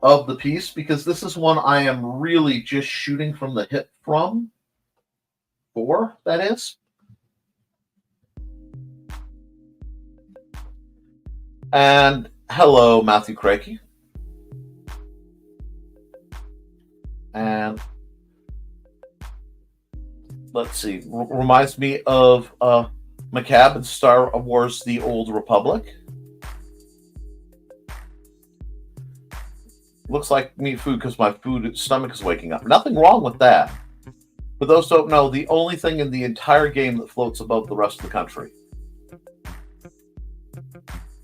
of the piece, because this is one I am really just shooting from the hip for, that is. And hello, Matthew Crakey. And let's see, reminds me of Koepp in Star Wars: The Old Republic. Looks like me food because my stomach is waking up. Nothing wrong with that. For those who don't know, the only thing in the entire game that floats above the rest of the country.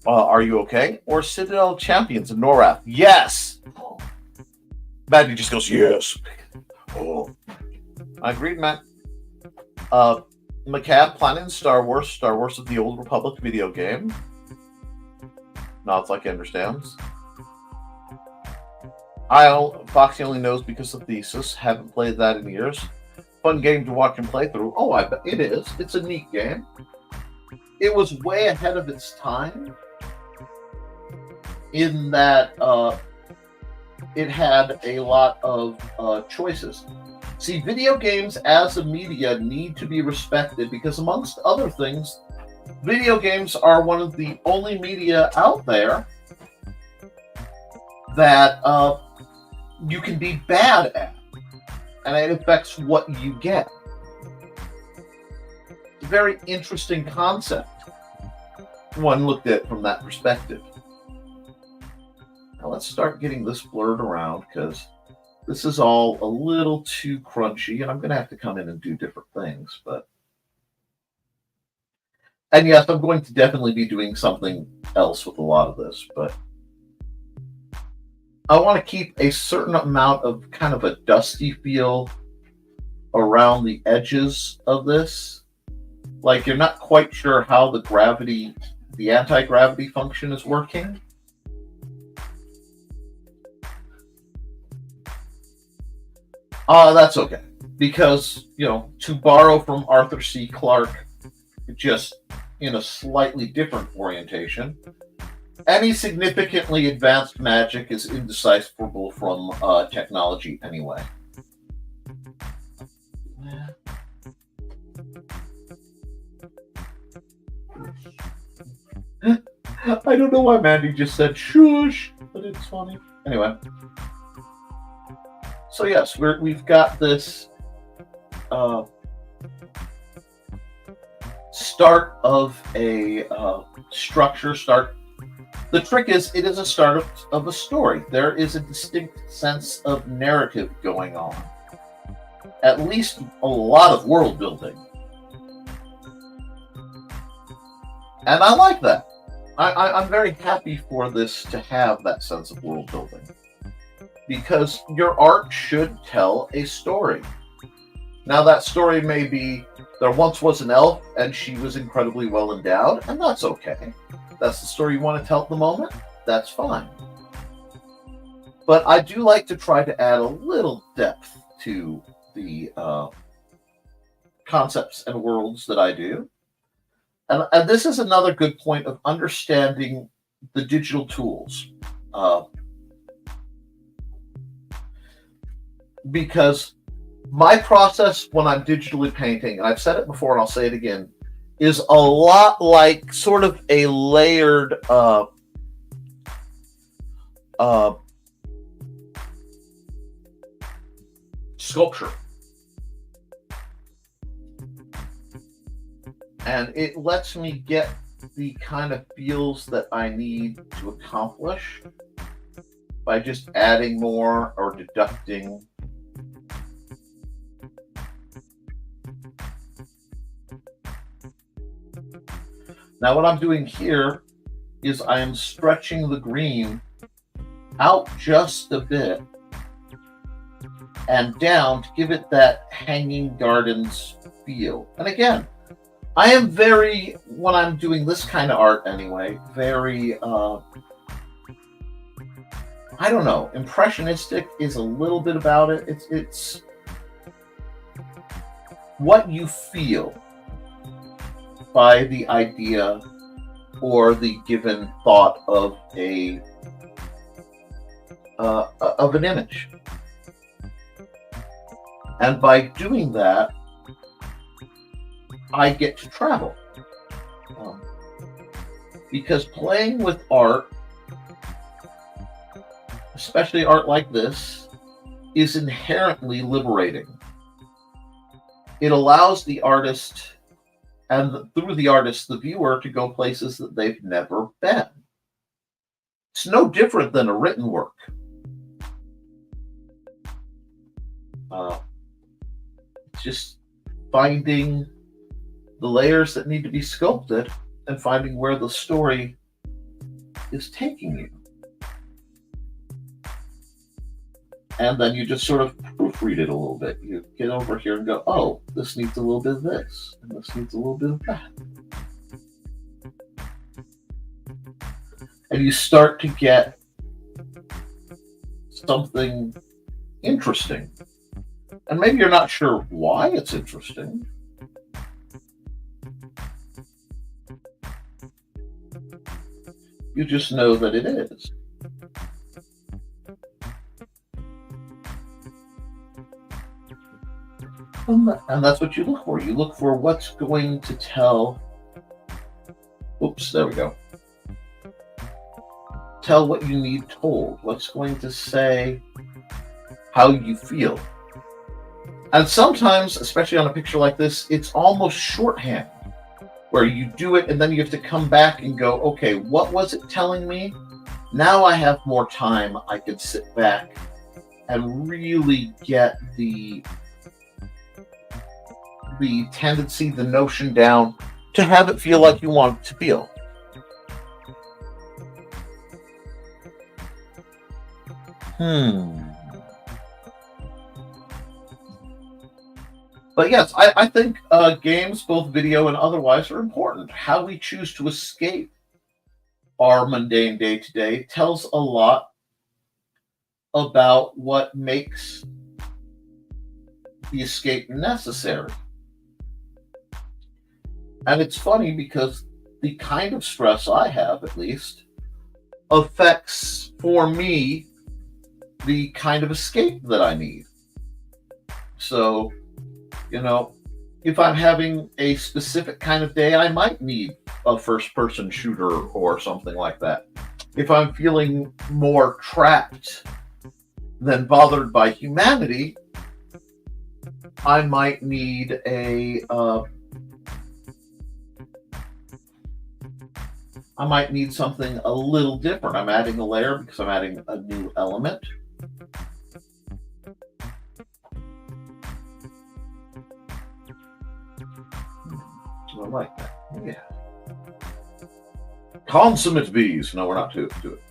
Are you okay? Or Citadel Champions in Norath? Yes! Maddie just goes, yes. Oh. I agreed, Matt. Koepp planning Star Wars of the Old Republic video game. Nods like he understands. Foxy only knows because of Thesis. Haven't played that in years. Fun game to watch and play through. Oh, I bet it is. It's a neat game. It was way ahead of its time in that it had a lot of choices. See, video games as a media need to be respected because, amongst other things, video games are one of the only media out there that you can be bad at, and it affects what you get. It's a very interesting concept, one looked at from that perspective. Now let's start getting this blurred around, because this is all a little too crunchy, and I'm going to have to come in and do different things. And yes, I'm going to definitely be doing something else with a lot of this, but I want to keep a certain amount of kind of a dusty feel around the edges of this. Like you're not quite sure how the anti-gravity function is working. That's okay. Because, to borrow from Arthur C. Clarke, just in a slightly different orientation, any significantly advanced magic is indecipherable from technology anyway. I don't know why Mandy just said shush, but it's funny. Anyway. So yes, we've got this start of a structure. The trick is, it is a start of a story. There is a distinct sense of narrative going on. At least a lot of world building. And I like that. I'm very happy for this to have that sense of world building. Because your art should tell a story. Now that story may be, there once was an elf and she was incredibly well endowed, and that's okay. That's the story you want to tell at the moment, that's fine. But I do like to try to add a little depth to the concepts and worlds that I do. And this is another good point of understanding the digital tools. Because my process when I'm digitally painting, and I've said it before and I'll say it again, is a lot like sort of a layered sculpture. and it lets me get the kind of feels that I need to accomplish by just adding more or deducting. Now what I'm doing here is I am stretching the green out just a bit and down to give it that hanging gardens feel. And again, I am very, when I'm doing this kind of art anyway, very, I don't know, impressionistic is a little bit about it. It's what you feel by the idea or the given thought of an image. And by doing that, I get to travel. Because playing with art, especially art like this, is inherently liberating. It allows the artist, and through the artist, the viewer, to go places that they've never been. It's no different than a written work. It's just finding the layers that need to be sculpted and finding where the story is taking you. And then you just sort of proofread it a little bit. You get over here and go, oh, this needs a little bit of this, and this needs a little bit of that. And you start to get something interesting. And maybe you're not sure why it's interesting. You just know that it is. And that's what you look for. You look for what's going to tell. Oops, there we go. Tell what you need told. What's going to say how you feel. And sometimes, especially on a picture like this, it's almost shorthand, where you do it and then you have to come back and go, okay, what was it telling me? Now I have more time. I can sit back and really get the tendency, the notion down to have it feel like you want it to feel. But yes, I think games, both video and otherwise, are important. How we choose to escape our mundane day-to-day tells a lot about what makes the escape necessary. And it's funny because the kind of stress I have, at least, affects, for me, the kind of escape that I need. So, you know, if I'm having a specific kind of day, I might need a first-person shooter or something like that. If I'm feeling more trapped than bothered by humanity, I might need something a little different. I'm adding a layer because I'm adding a new element. I like that. Yeah. Consummate bees. No, we're not to do it.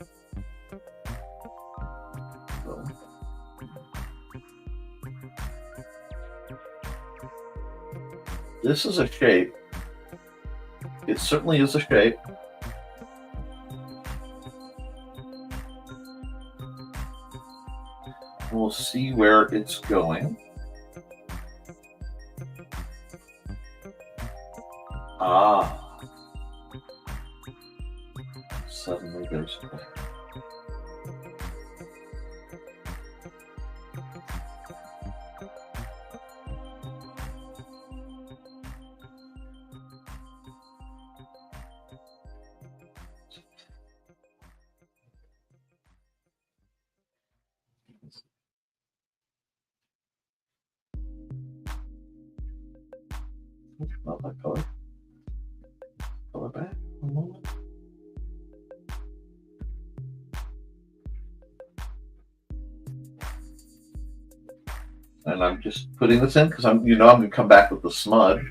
So. This is a shape. It certainly is a shape. We'll see where it's going. Ah. Suddenly there's a... Not that color. And I'm just putting this in because I'm going to come back with the smudge.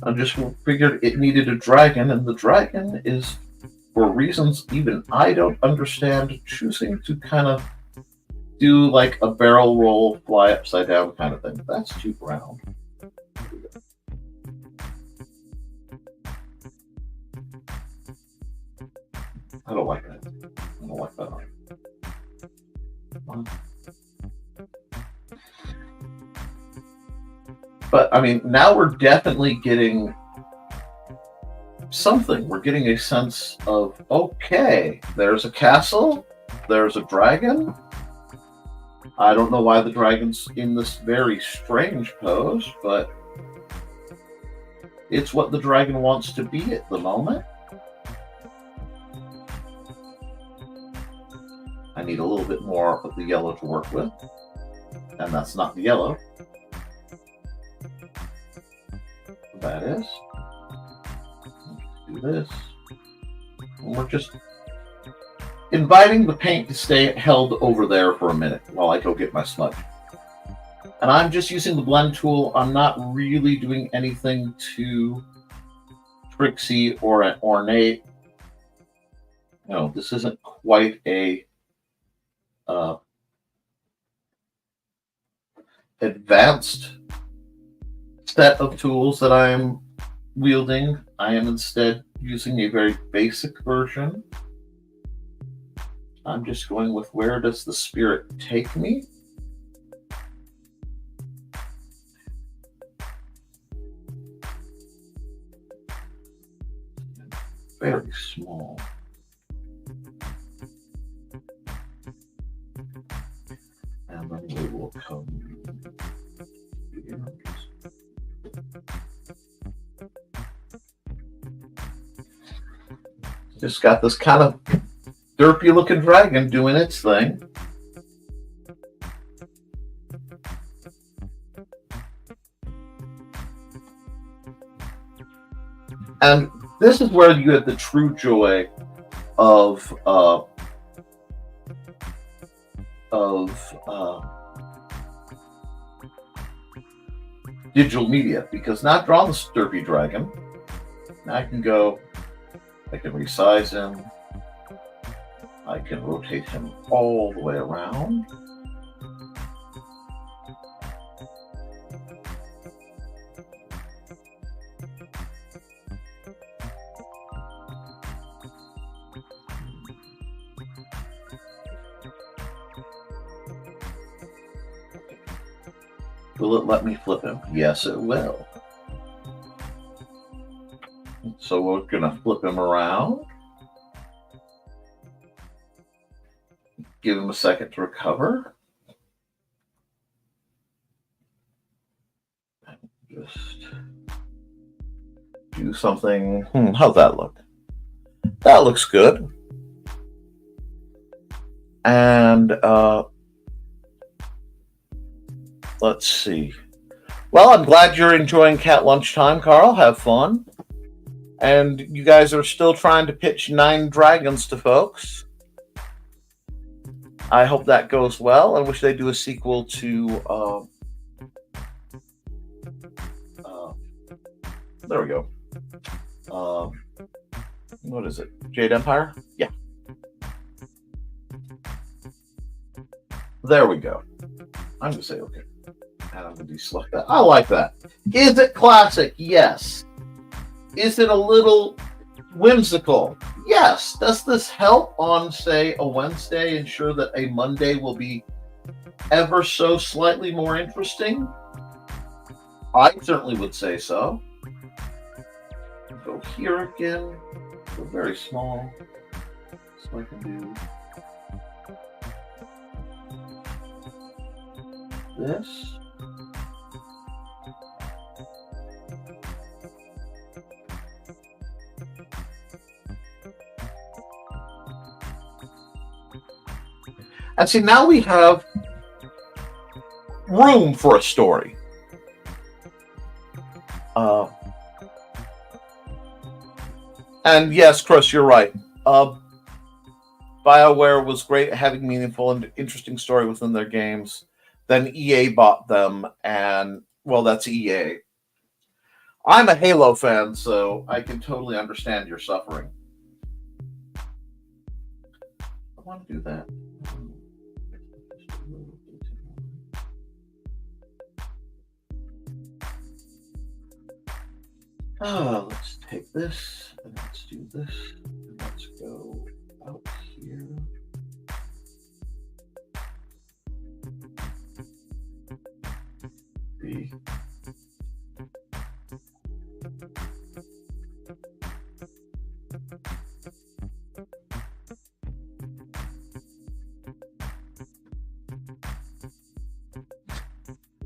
I just figured it needed a dragon, and the dragon is, for reasons even I don't understand, choosing to kind of do like a barrel roll, fly upside down kind of thing. That's too brown. I don't like that. I don't like that art. But I mean, now we're definitely getting something. We're getting a sense of, okay, there's a castle, there's a dragon. I don't know why the dragon's in this very strange pose, but it's what the dragon wants to be at the moment. I need a little bit more of the yellow to work with, and that's not the yellow. That is. Let's do this. And we're just inviting the paint to stay held over there for a minute while I go get my smudge. And I'm just using the blend tool. I'm not really doing anything too tricksy or ornate. No, this isn't quite a advanced set of tools that I'm wielding. I am instead using a very basic version. I'm just going with, where does the spirit take me? Very small. And then we will come here. Just got this kind of derpy looking dragon doing its thing. And this is where you have the true joy of digital media, because not draw the derpy dragon. Now I can resize him. I can rotate him all the way around. Will it let me flip him? Yes, it will. So we're going to flip him around. Give him a second to recover. Just do something. How's that look? That looks good. And let's see. Well, I'm glad you're enjoying Cat Lunchtime, Carl. Have fun. And you guys are still trying to pitch 9 dragons to folks. I hope that goes well. I wish they'd do a sequel to... there we go. What is it? Jade Empire? Yeah. There we go. I'm going to say okay. And I'm going to deselect that. I like that. Is it classic? Yes. Is it a little whimsical? Yes. Does this help on, say, a Wednesday ensure that a Monday will be ever so slightly more interesting? I certainly would say so. Go here again. Go very small. So I can do this. And see, now we have room for a story. And yes, Chris, you're right. By BioWare was great at having meaningful and interesting story within their games. Then EA bought them, and, well, that's EA. I'm a Halo fan, so I can totally understand your suffering. I want to do that. Let's take this, and let's do this, and let's go out here. B.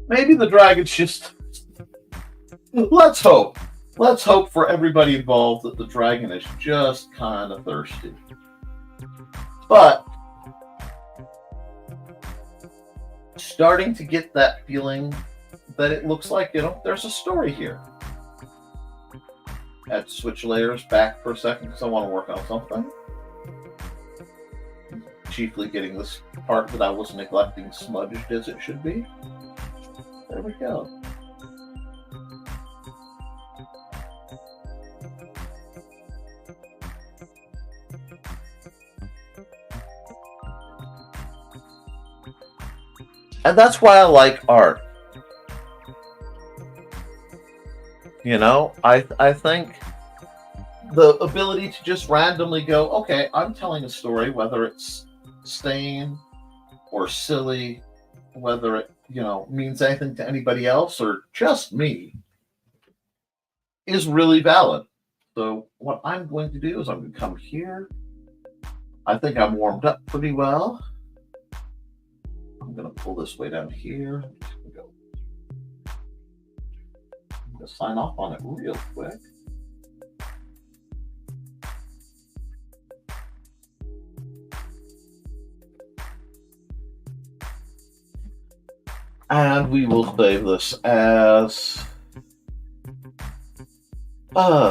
Maybe the dragon's just... Let's hope. Let's hope for everybody involved that the dragon is just kind of thirsty. But starting to get that feeling that it looks like, there's a story here. I had to switch layers back for a second because I want to work on something. Chiefly getting this part that I was neglecting smudged as it should be. There we go. And that's why I like art. I think the ability to just randomly go, okay, I'm telling a story, whether it's sane or silly, whether it, means anything to anybody else or just me, is really valid. So what I'm going to do is I'm going to come here. I think I'm warmed up pretty well. I'm going to pull this way down here. I'm going to sign off on it real quick. And we will save this as...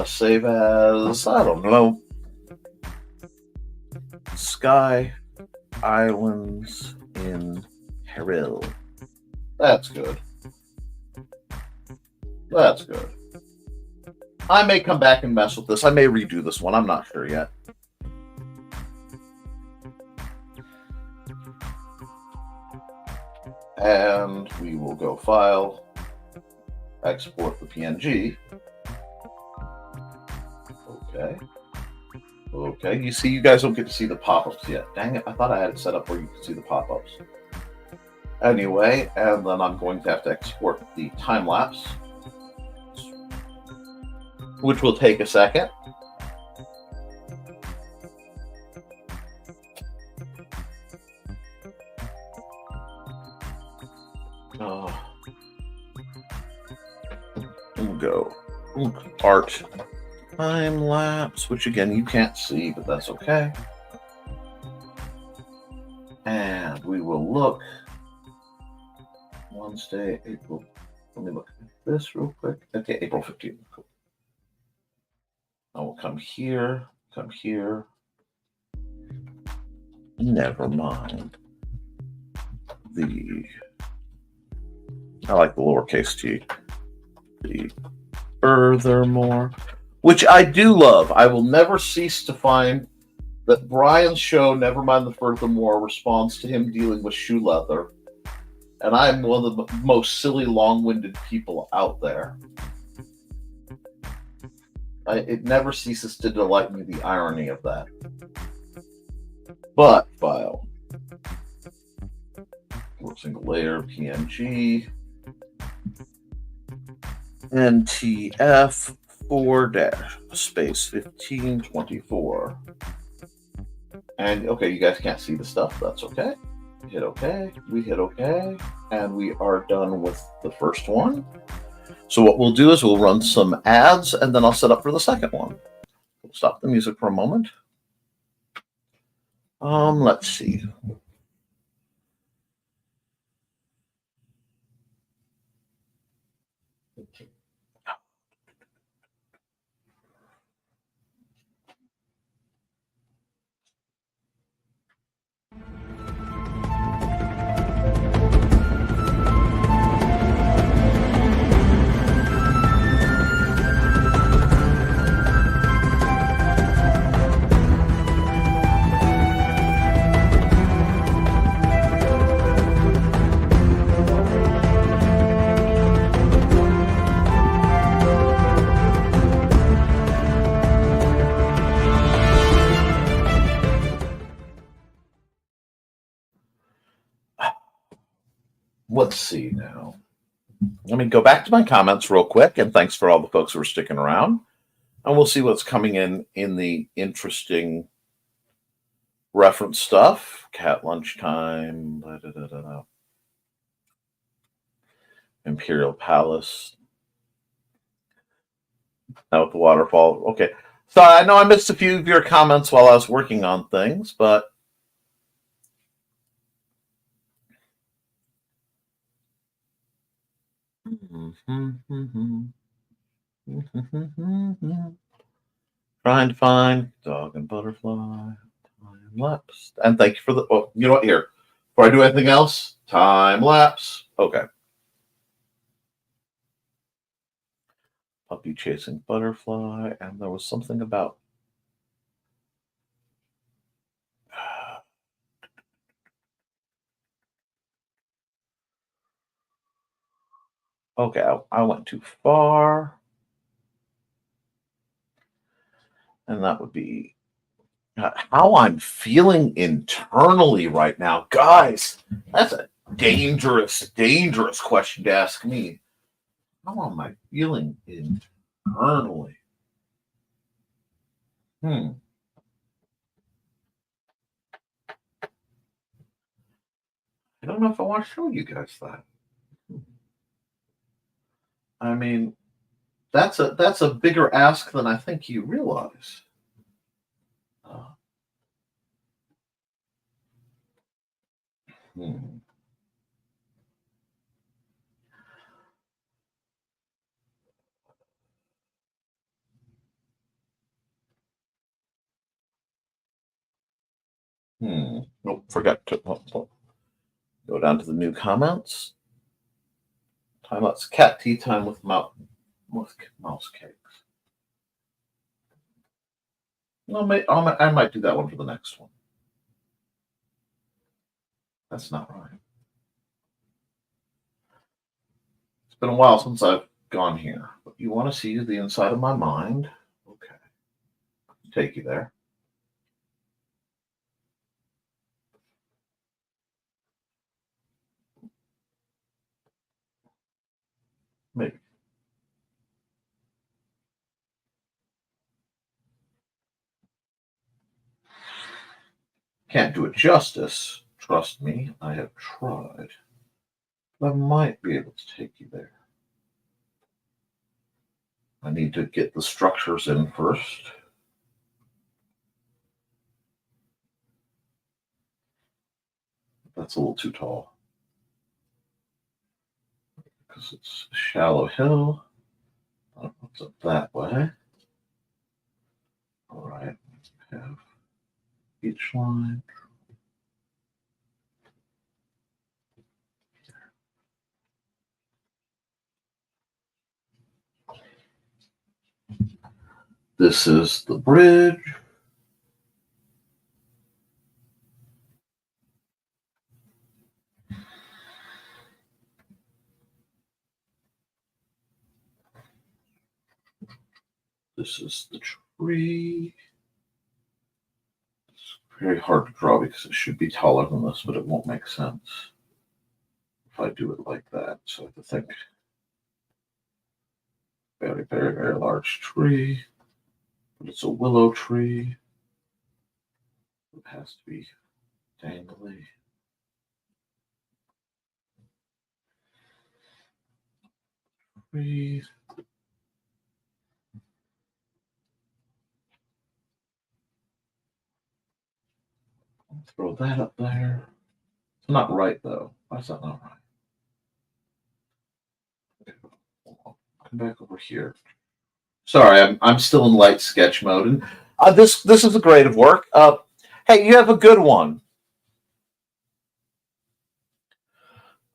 save as, I don't know, Sky Islands in Peril. That's good. That's good. I may come back and mess with this. I may redo this one. I'm not sure yet. And we will go File, export the PNG. Okay. Okay, you guys don't get to see the pop-ups yet. Dang it, I thought I had it set up where you could see the pop-ups. Anyway, and then I'm going to have to export the time-lapse, which will take a second. We'll go art time lapse, which again you can't see, but that's okay. And we will look Wednesday, April. Let me look at this real quick. Okay, April 15th. Cool. I will come here, Never mind. I like the lowercase t. The Furthermore, which I do love. I will never cease to find that Brian's show, Nevermind the Furthermore, responds to him dealing with shoe leather. And I'm one of the most silly, long-winded people out there. It never ceases to delight me, the irony of that. But, file. Single layer, PNG. NTF 4-1524. And okay, you guys can't see the stuff. That's okay. Hit OK. We hit OK. And we are done with the first one. So what we'll do is we'll run some ads and then I'll set up for the second one. We'll stop the music for a moment. Let's see. let's see now. Let me go back to my comments real quick, and thanks for all the folks who are sticking around. And we'll see what's coming in the interesting reference stuff. Cat lunchtime, Imperial Palace. Now with the waterfall. Okay. So I know I missed a few of your comments while I was working on things, but trying to find dog and butterfly time lapse. And thank you for the. Oh, you know what? Here, before I do anything else, time lapse. Okay. Puppy chasing butterfly, and there was something about. Okay, I went too far, and that would be how I'm feeling internally right now, guys. That's a dangerous, dangerous question to ask me. How am I feeling internally? I don't know if I want to show you guys that. I mean, that's a bigger ask than I think you realize. Hmm. Nope, forgot to go down to the new comments. Time lapse cat tea time with mouse cakes. I might do that one for the next one. That's not right. It's been a while since I've gone here. But you want to see the inside of my mind? Okay. Take you there. Maybe. Can't do it justice. Trust me, I have tried. I might be able to take you there. I need to get the structures in first. That's a little too tall. Because it's a shallow hill. What's up that way? All right. Have each line. This is the bridge. This is the tree. It's very hard to draw because it should be taller than this, but it won't make sense if I do it like that. So I have to think very, very, very large tree. But it's a willow tree. It has to be dangly. Tree. Throw that up there. It's not right though. Why is that not right? Okay. Come back over here. Sorry, I'm still in light sketch mode, and this is a grade of work. Hey, you have a good one.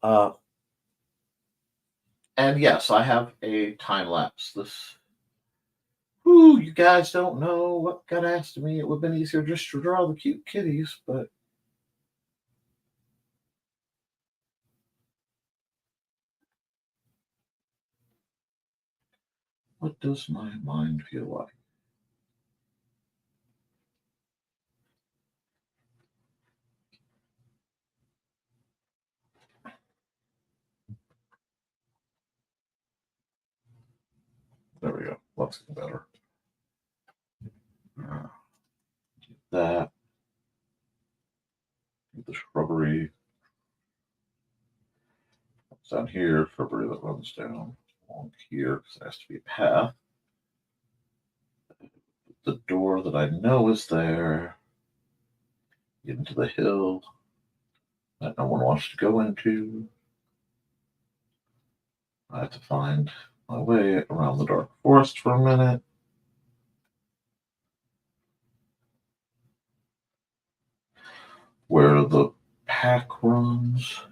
And yes, I have a time lapse. You guys don't know what got asked of me. It would have been easier just to draw the cute kitties, but what does my mind feel like? There we go. That's better. That. The shrubbery. It's down here. Shrubbery that runs down along here because it has to be a path. The door that I know is there. Get into the hill that no one wants to go into. I have to find my way around the dark forest for a minute. Where the pack runs.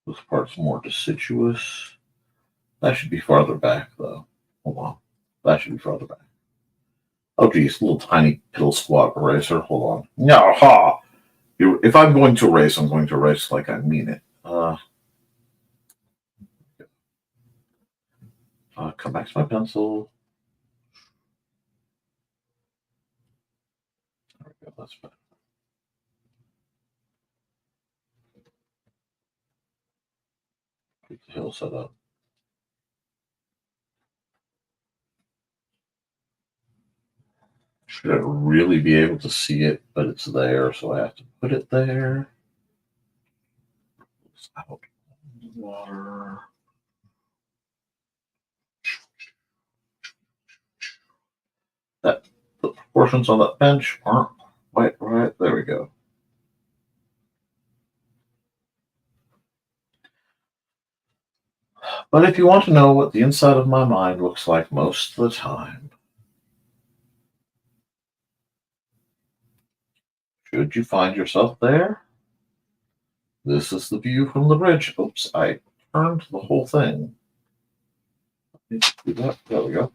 This part's more deciduous. That should be farther back, though. Hold on. That should be farther back. Oh, geez, little tiny piddle squat eraser. Hold on. No, ha! If I'm going to erase, I'm going to erase like I mean it. Come back to my pencil. There we go. That's better. Keep the hill set up. Should I really be able to see it, but it's there, so I have to put it there. It's out in the water. That the proportions on that bench aren't quite right. There we go. But if you want to know what the inside of my mind looks like most of the time, should you find yourself there, this is the view from the bridge. Oops, I turned the whole thing. Do that. There we go.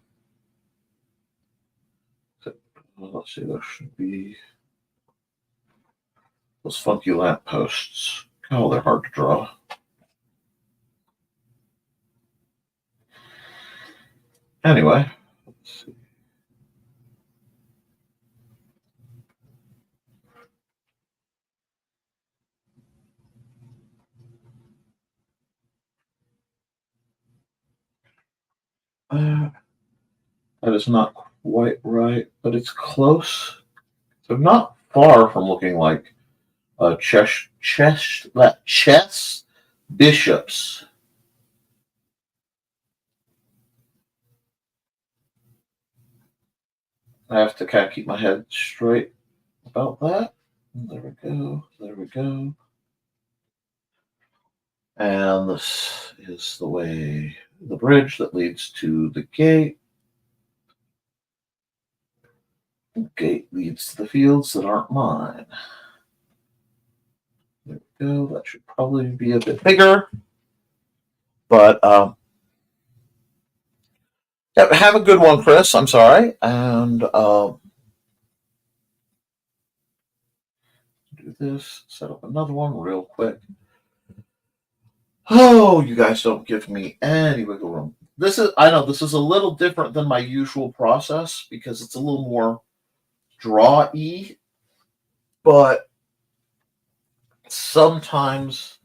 Let's see, there should be those funky lamp posts. Oh, they're hard to draw. Anyway, let's see. That is not quite right, but it's close. So not far from looking like chess bishops. I have to kind of keep my head straight about that. There we go. There we go. And this is the way, the bridge that leads to the gate. The gate leads to the fields that aren't mine. There we go. That should probably be a bit bigger. But have a good one, Chris. I'm sorry. And do this. Set up another one real quick. Oh, you guys don't give me any wiggle room. I know this is a little different than my usual process because it's a little more draw-y, but sometimes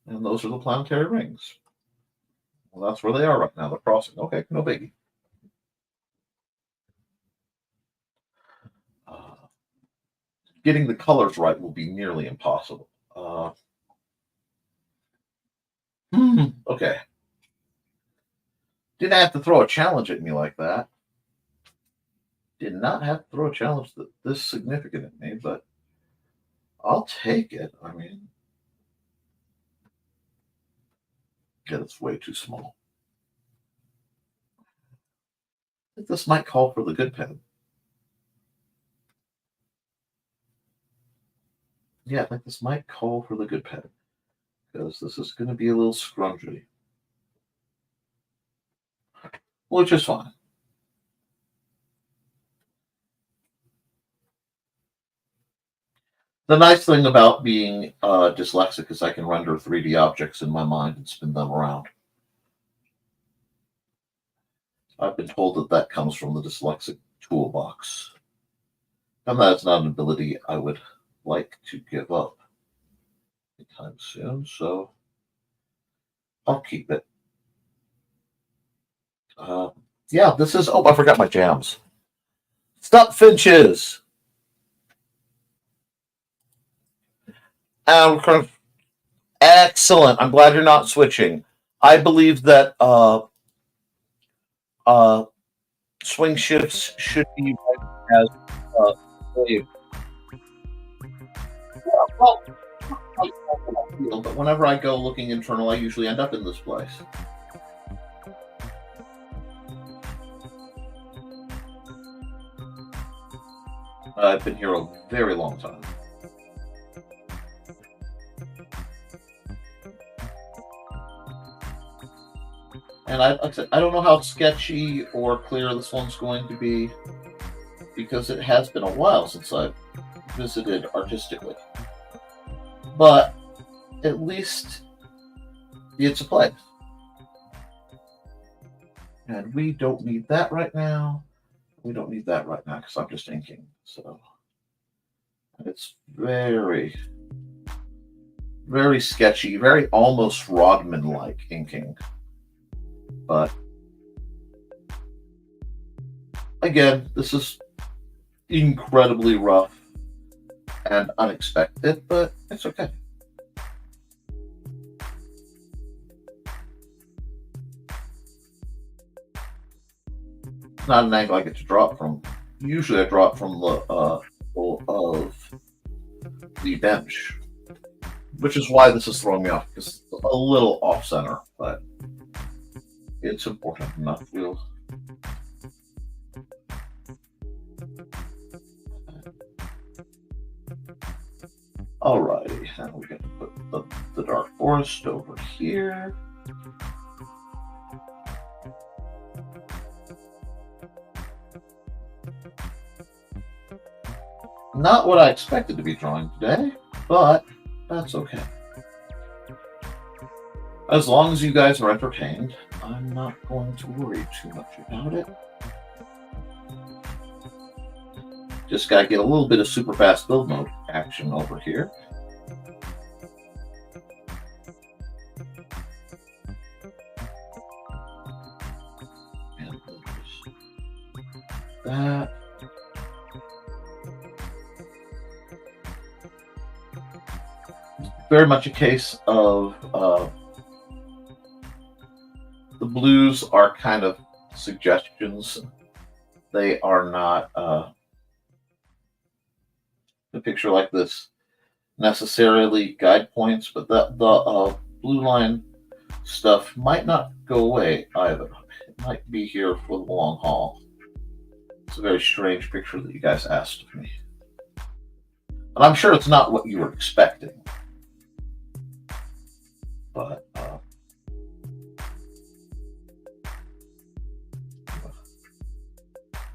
and those are the planetary rings. Well, that's where they are right now. They're crossing. Okay, no biggie. Getting the colors right will be nearly impossible. Okay. Didn't have to throw a challenge at me like that. Did not have to throw a challenge this significant at me, but I'll take it. I mean, yeah, it's way too small. I think this might call for the good pen. Yeah, I think this might call for the good pen because this is going to be a little scrungy, which is fine. The nice thing about being dyslexic is I can render 3D objects in my mind and spin them around. I've been told that that comes from the dyslexic toolbox. And that's not an ability I would like to give up anytime soon, so I'll keep it. Yeah, this is... Oh, I forgot my jams. Stop Finches! Excellent. I'm glad you're not switching. I believe that swing shifts should be as wave. Well, but whenever I go looking internal, I usually end up in this place. I've been here a very long time. And like I said, I don't know how sketchy or clear this one's going to be, because it has been a while since I've visited artistically. But at least it's a place. And we don't need that right now. We don't need that right now because I'm just inking. So it's very, very sketchy, very almost Rodman-like inking. But again, this is incredibly rough and unexpected, but it's okay. It's not an angle I get to draw it from. Usually I draw it from the of the bench, which is why this is throwing me off, because it's a little off center, but it's important enough. We'll alrighty, now we can put the dark forest over here. Not what I expected to be drawing today, but that's okay. As long as you guys are entertained, I'm not going to worry too much about it. Just gotta get a little bit of super fast build mode action over here. And that. Very much a case of the blues are kind of suggestions. They are not a picture like this necessarily guide points, but the blue line stuff might not go away either. It might be here for the long haul. It's a very strange picture that you guys asked of me. And I'm sure it's not what you were expecting. But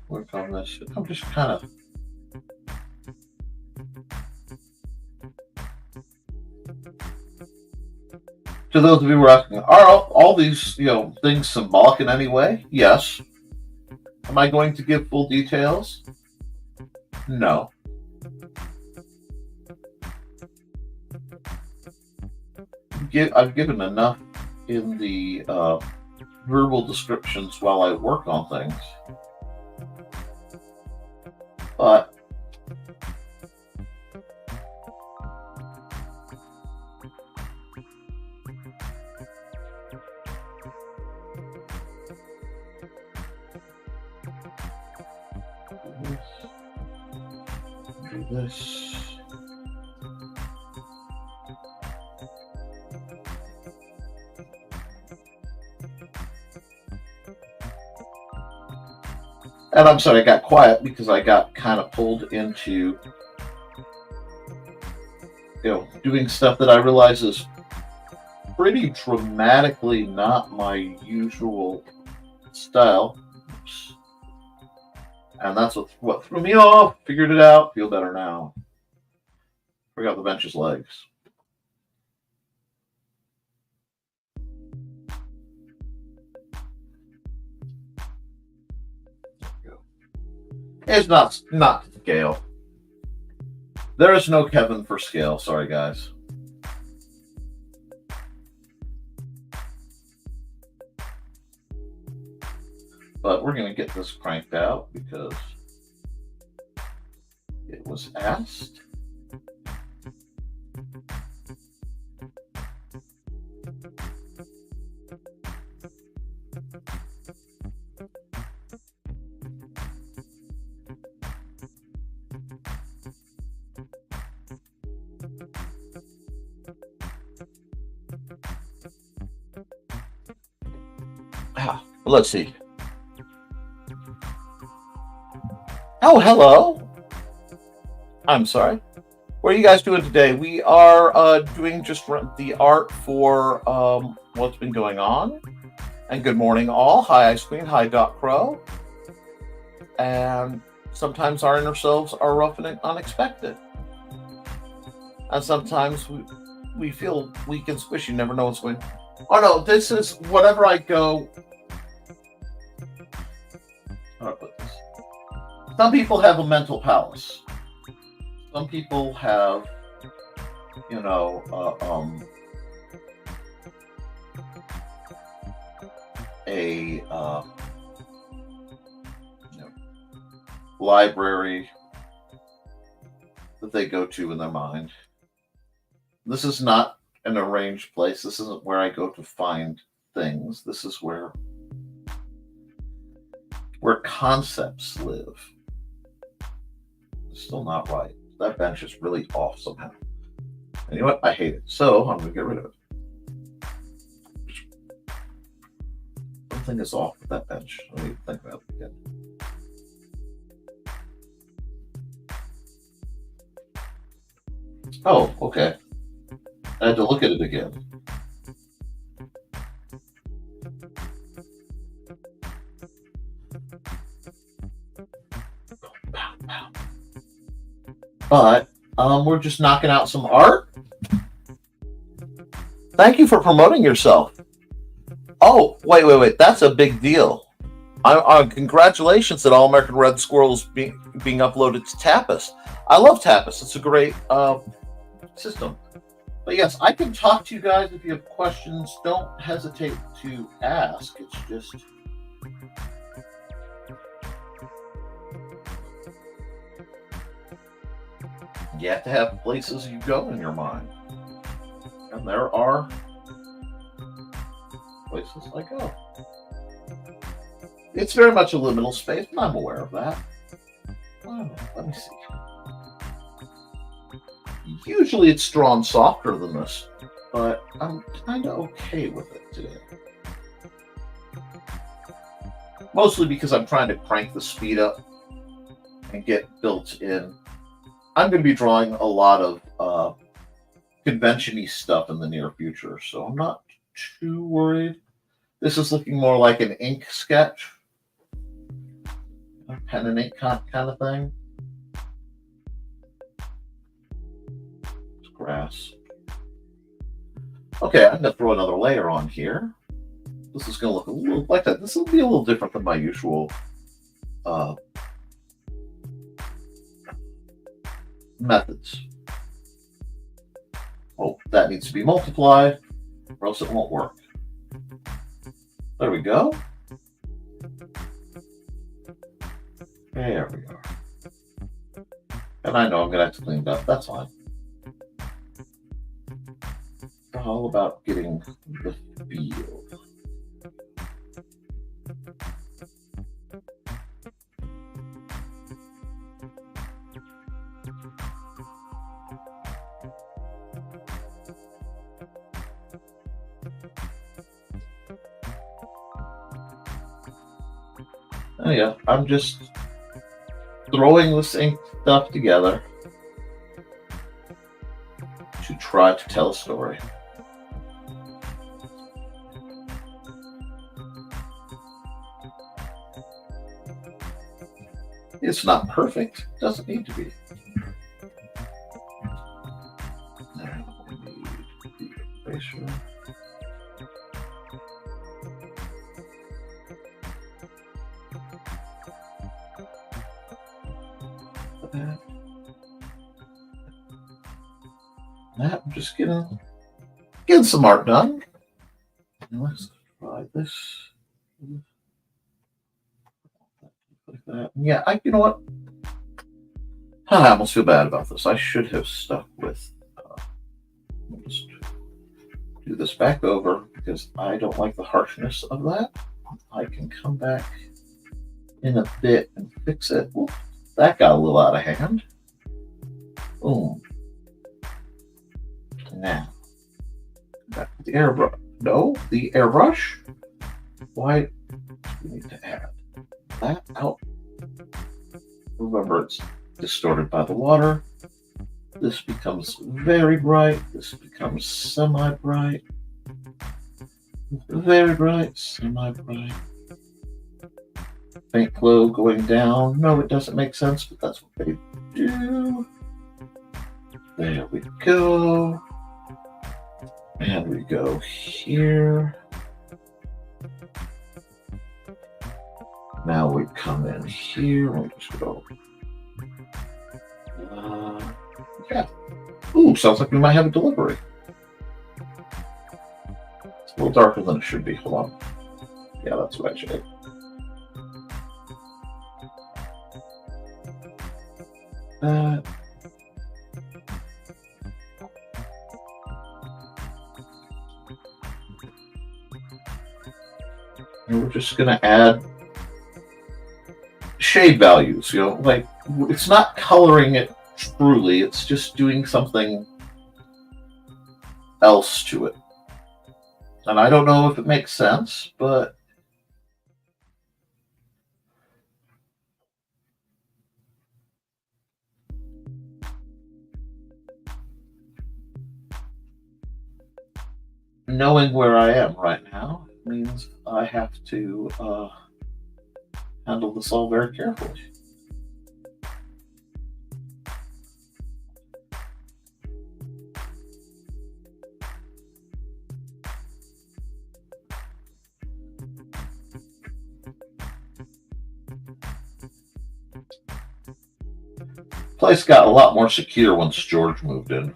work on this. I'm just kind of to those of you who are asking, are all these things symbolic in any way? Yes. Am I going to give full details? No. I've given enough in the verbal descriptions while I work on things, but do this. And I'm sorry I got quiet because I got kind of pulled into, doing stuff that I realize is pretty dramatically not my usual style. Oops. And that's what threw me off. Figured it out. Feel better now. Forgot the bench's legs. It's not to scale. There is no Kevin for scale. Sorry, guys. But we're going to get this cranked out because it was asked. Let's see. Oh, hello. I'm sorry. What are you guys doing today? We are doing just the art for what's been going on. And good morning, all. Hi, Ice Queen. Hi, Doc Crow. And sometimes our inner selves are rough and unexpected. And sometimes we feel weak and squishy. You never know what's going. Oh no, this is whatever I go. How do I put this? Some people have a mental palace. Some people have, you know, a library that they go to in their mind. This is not an arranged place. This isn't where I go to find things. This is where concepts live. It's still not right. That bench is really off somehow. And you know what? I hate it. So I'm going to get rid of it. Something is off with that bench. Let me think about it again. Oh, okay. I had to look at it again. But we're just knocking out some art. Thank you for promoting yourself. Oh, wait. That's a big deal. Congratulations that All American Red Squirrel is being uploaded to Tapas. I love Tapas. It's a great system. But yes, I can talk to you guys if you have questions. Don't hesitate to ask. It's just... you have to have places you go in your mind. And there are places I go. It's very much a liminal space, and I'm aware of that. Oh, let me see. Usually it's drawn softer than this, but I'm kind of okay with it today. Mostly because I'm trying to crank the speed up and get built in. I'm going to be drawing a lot of convention-y stuff in the near future, so I'm not too worried. This is looking more like an ink sketch. A pen and ink kind of thing. It's grass. Okay, I'm going to throw another layer on here. This is going to look a little like that. This will be a little different than my usual methods. Oh, that needs to be multiplied, or else it won't work. There we go. There we are. And I know I'm going to have to clean it up. That's fine. It's all about getting the feel. Oh yeah, I'm just throwing this ink stuff together to try to tell a story. It's not perfect. It doesn't need to be. Now we need the eraser. I'm just getting some art done. And let's try this. Like that. Yeah, you know what? I almost feel bad about this. I should have stuck with. Just do this back over because I don't like the harshness of that. I can come back in a bit and fix it. Ooh, that got a little out of hand. Boom. Now, back to the airbrush. No, the airbrush. Why do we need to add that out? Remember, it's distorted by the water. This becomes very bright. This becomes semi-bright. Very bright, semi-bright. Faint glow going down. No, it doesn't make sense, but that's what they do. There we go. And we go here. Now we come in here. We'll just go. Yeah. Ooh, sounds like we might have a delivery. It's a little darker than it should be. Hold on. Yeah, that's what I should. And we're just going to add shade values, like it's not coloring it truly, it's just doing something else to it. And I don't know if it makes sense, but knowing where I am right now means I have to handle this all very carefully. Place got a lot more secure once George moved in.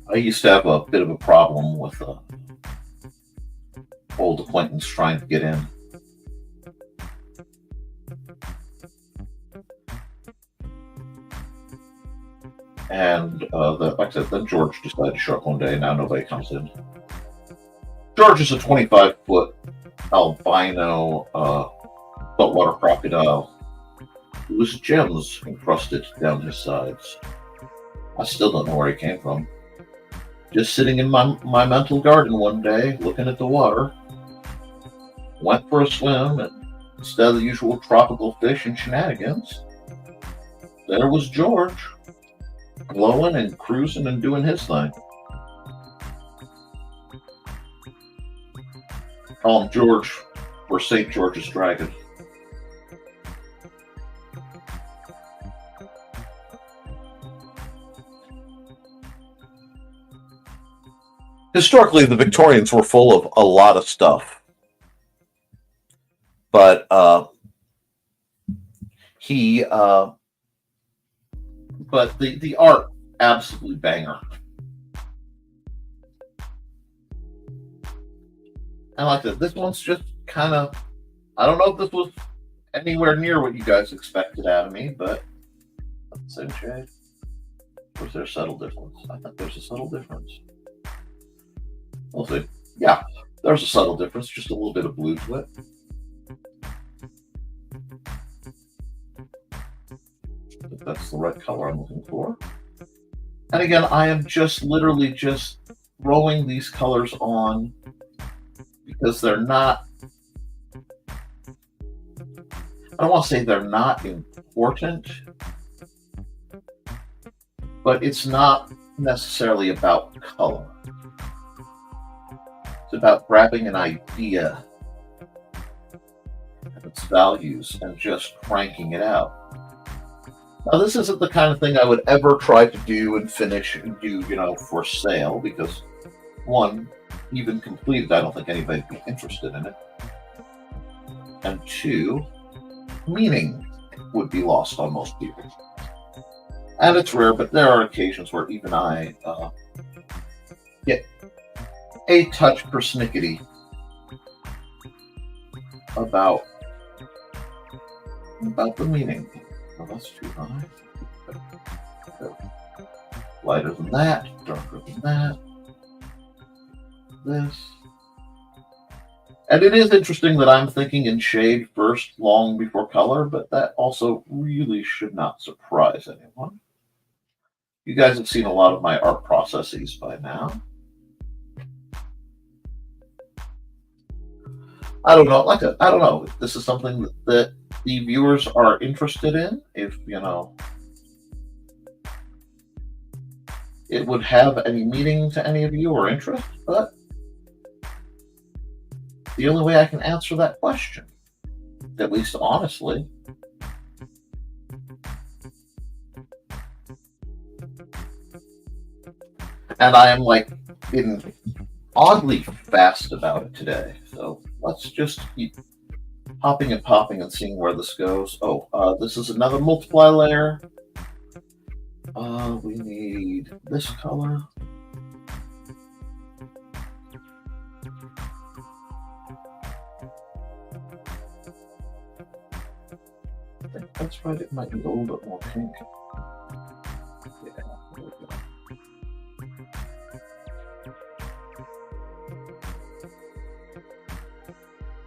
I used to have a bit of a problem with an old acquaintance trying to get in. And like I said, then George decided to show up one day, and now nobody comes in. George is a 25-foot albino saltwater crocodile with gems encrusted down his sides. I still don't know where he came from. Just sitting in my mental garden one day, looking at the water, went for a swim, and instead of the usual tropical fish and shenanigans, there was George, glowing and cruising and doing his thing. Call him George for St. George's Dragon. Historically, the Victorians were full of a lot of stuff, but the art, absolutely banger. And like that, this one's just kind of, I don't know if this was anywhere near what you guys expected out of me, but same shade. Or is there a subtle difference? I think there's a subtle difference. We'll see. Yeah, there's a subtle difference, just a little bit of blue to it. If that's the right color I'm looking for. And again, I am just literally just throwing these colors on because they're not, I don't want to say they're not important, but it's not necessarily about color. It's about grabbing an idea and its values and just cranking it out. Now, this isn't the kind of thing I would ever try to do and finish and do, for sale, because one, even completed, I don't think anybody'd be interested in it. And two, meaning would be lost on most people. And it's rare, but there are occasions where even I get a touch persnickety about the meaning. Oh, that's too high. Okay. Lighter than that, darker than that. This. And it is interesting that I'm thinking in shade first, long before color, but that also really should not surprise anyone. You guys have seen a lot of my art processes by now. I don't know. I don't know if this is something that the viewers are interested in. If, you know, it would have any meaning to any of you or interest, but the only way I can answer that question, at least honestly, and I am like in oddly fast about it today, so let's just keep hopping and popping and seeing where this goes. Oh, this is another multiply layer. We need this color. I think that's right, it might be a little bit more pink. Yeah, there we go.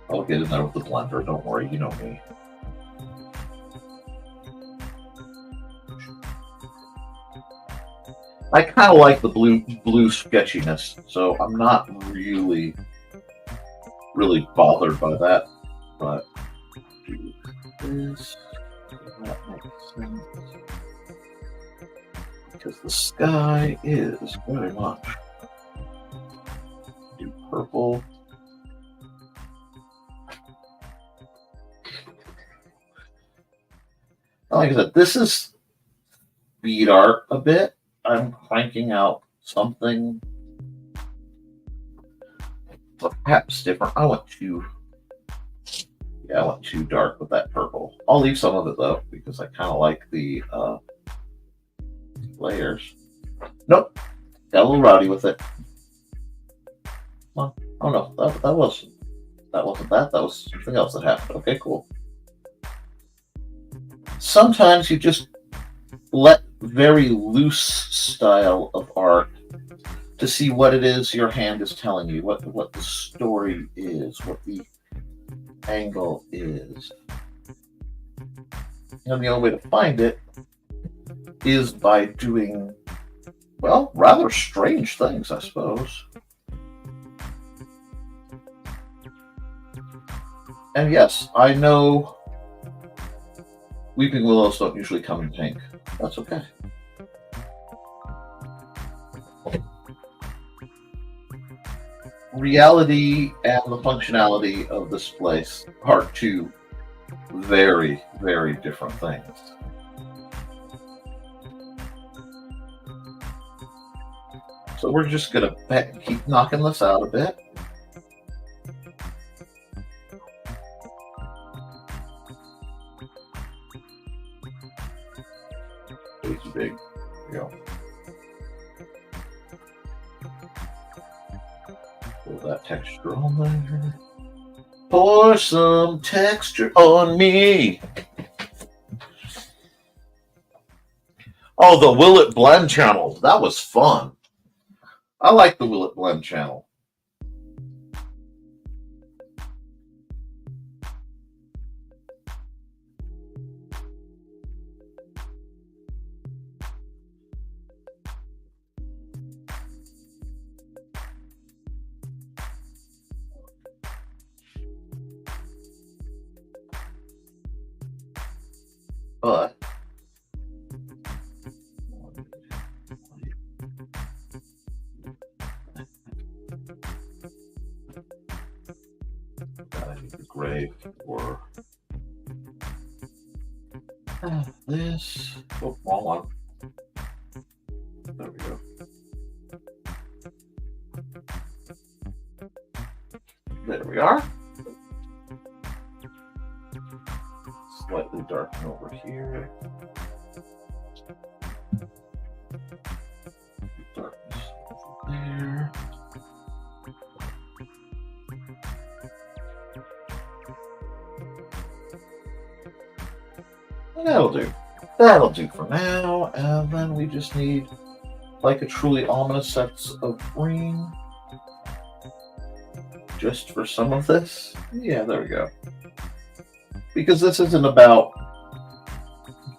I'll get in there with the blender, don't worry, you know me. I kind of like the blue sketchiness, so I'm not really bothered by that, but do this, that makes sense, because the sky is very much. Do purple. Like I said, this is bead art a bit. I'm cranking out something perhaps different. I went too dark with that purple. I'll leave some of it though, because I kind of like the layers. Nope, got a little rowdy with it. Well, oh no, that wasn't that. That was something else that happened. Okay, cool. Sometimes you just let very loose style of art to see what it is your hand is telling you, what the story is, what the angle is. And the only way to find it is by doing, well, rather strange things, I suppose. And yes, I know weeping willows don't usually come in pink. That's okay. Reality and the functionality of this place are two very, very different things. So we're just going to keep knocking this out a bit. Way too big. There we go. Put that texture on there. Pour some texture on me. Oh, the Will It Blend channel. That was fun. I like the Will It Blend channel. But I need the gray for this. Oh, wrong one. There we go. There we are. Slightly darken over here. That'll do. That'll do for now. And then we just need like a truly ominous sense of green. Just for some of this. Yeah, there we go. Because this isn't about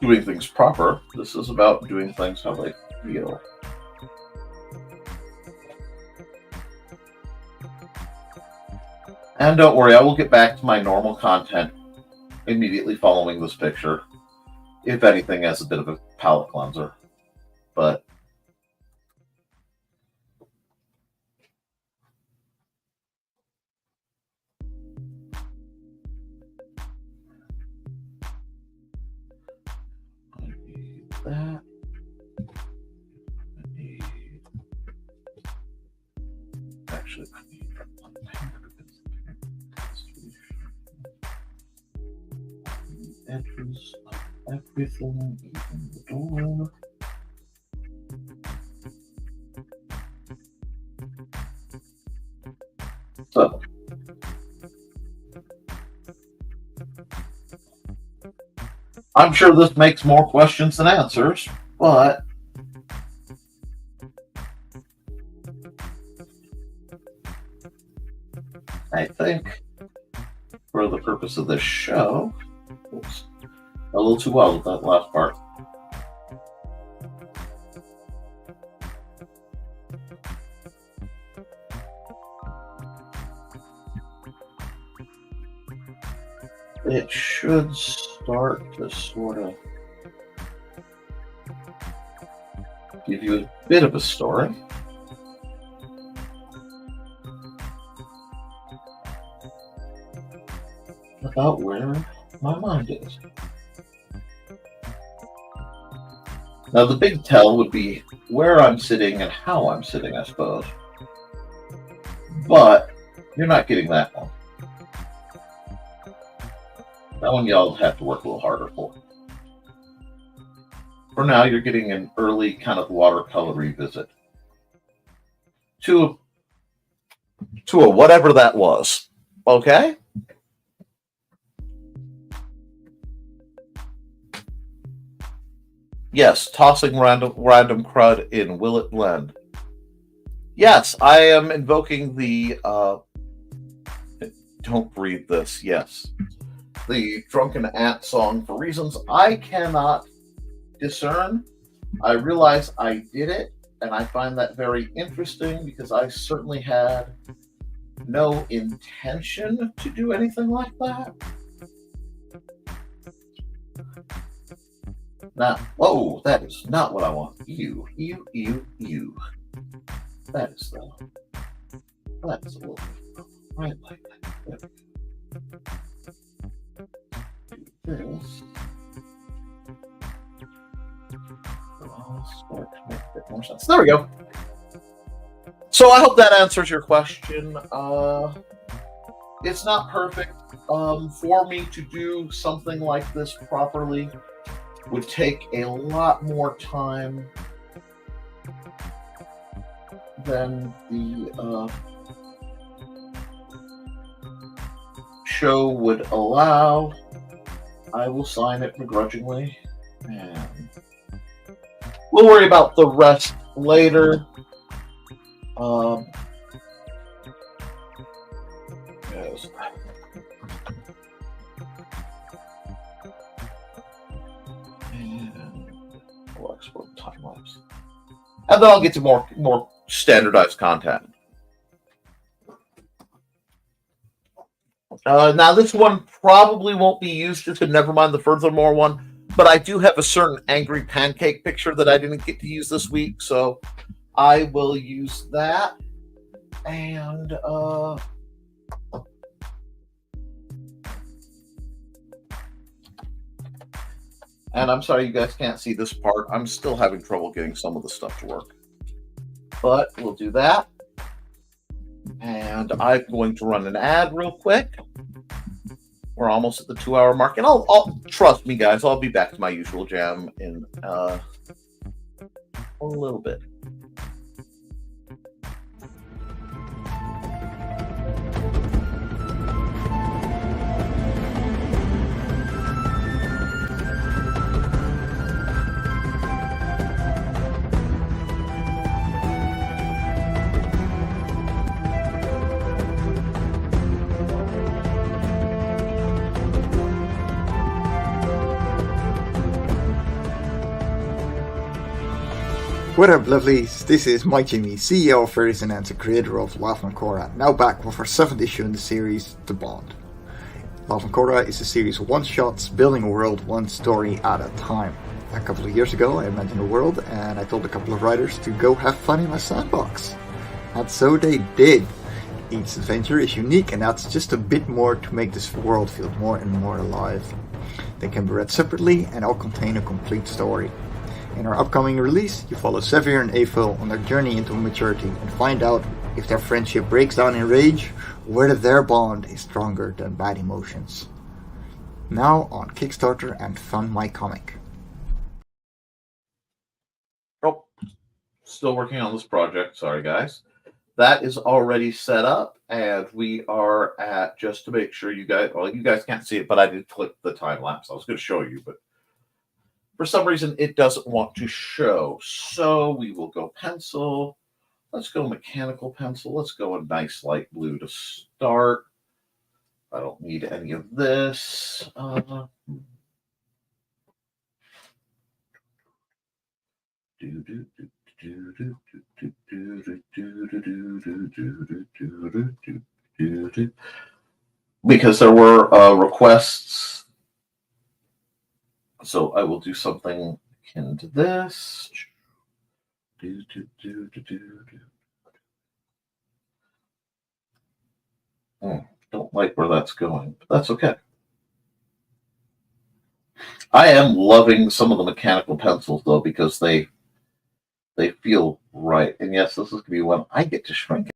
doing things proper. This is about doing things how they feel. And don't worry, I will get back to my normal content immediately following this picture. If anything, as a bit of a palette cleanser. But I need that. I need... Actually, I need edges of everything, even the door. So, I'm sure this makes more questions than answers, but I think for the purpose of this show, oops, a little too wild with that last part. It should start to sort of give you a bit of a story. About where my mind is. Now, the big tell would be where I'm sitting and how I'm sitting, I suppose. But you're not getting that one. That one y'all have to work a little harder for. For now, you're getting an early kind of watercolor revisit to a whatever that was. Okay? Yes, tossing random crud in Will It Blend. Yes, I am invoking the don't breathe this, yes. The Drunken Ant song for reasons I cannot discern. I realize I did it, and I find that very interesting because I certainly had no intention to do anything like that. Now, whoa, that is not what I want. You. That is that's a little bit right like that. Do this. I'll start to make a bit more sense. There we go. So I hope that answers your question. It's not perfect. For me to do something like this properly would take a lot more time than the show would allow. I will sign it begrudgingly, and we'll worry about the rest later. Yes. And we'll export time lapse, and then I'll get to more standardized content. Now, this one probably won't be used as a Nevermind the Furthermore one, but I do have a certain angry pancake picture that I didn't get to use this week, so I will use that. And I'm sorry you guys can't see this part. I'm still having trouble getting some of the stuff to work. But we'll do that. And I'm going to run an ad real quick. We're almost at the 2-hour mark. And I'll trust me, guys, I'll be back to my usual jam in a little bit. What up, lovelies? This is Mike Jimmy, CEO of Ferguson and the creator of Love and Korra, now back with our 7th issue in the series, The Bond. Love and Korra is a series of one-shots, building a world one story at a time. A couple of years ago, I imagined a world, and I told a couple of writers to go have fun in my sandbox. And so they did. Each adventure is unique and adds just a bit more to make this world feel more and more alive. They can be read separately and all contain a complete story. In our upcoming release, you follow Sevier and Avil on their journey into maturity and find out if their friendship breaks down in rage or whether their bond is stronger than bad emotions. Now on Kickstarter and Fund My Comic. Oh, still working on this project. Sorry, guys. That is already set up, and we are at, just to make sure you guys, well, you guys can't see it, but I did click the time lapse. I was going to show you, but for some reason, it doesn't want to show. So we will go pencil. Let's go mechanical pencil. Let's go a nice light blue to start. I don't need any of this. Because there were requests. So I will do something akin to this. Don't like where that's going, but that's okay. I am loving some of the mechanical pencils, though, because they feel right. And yes, this is going to be one I get to shrink.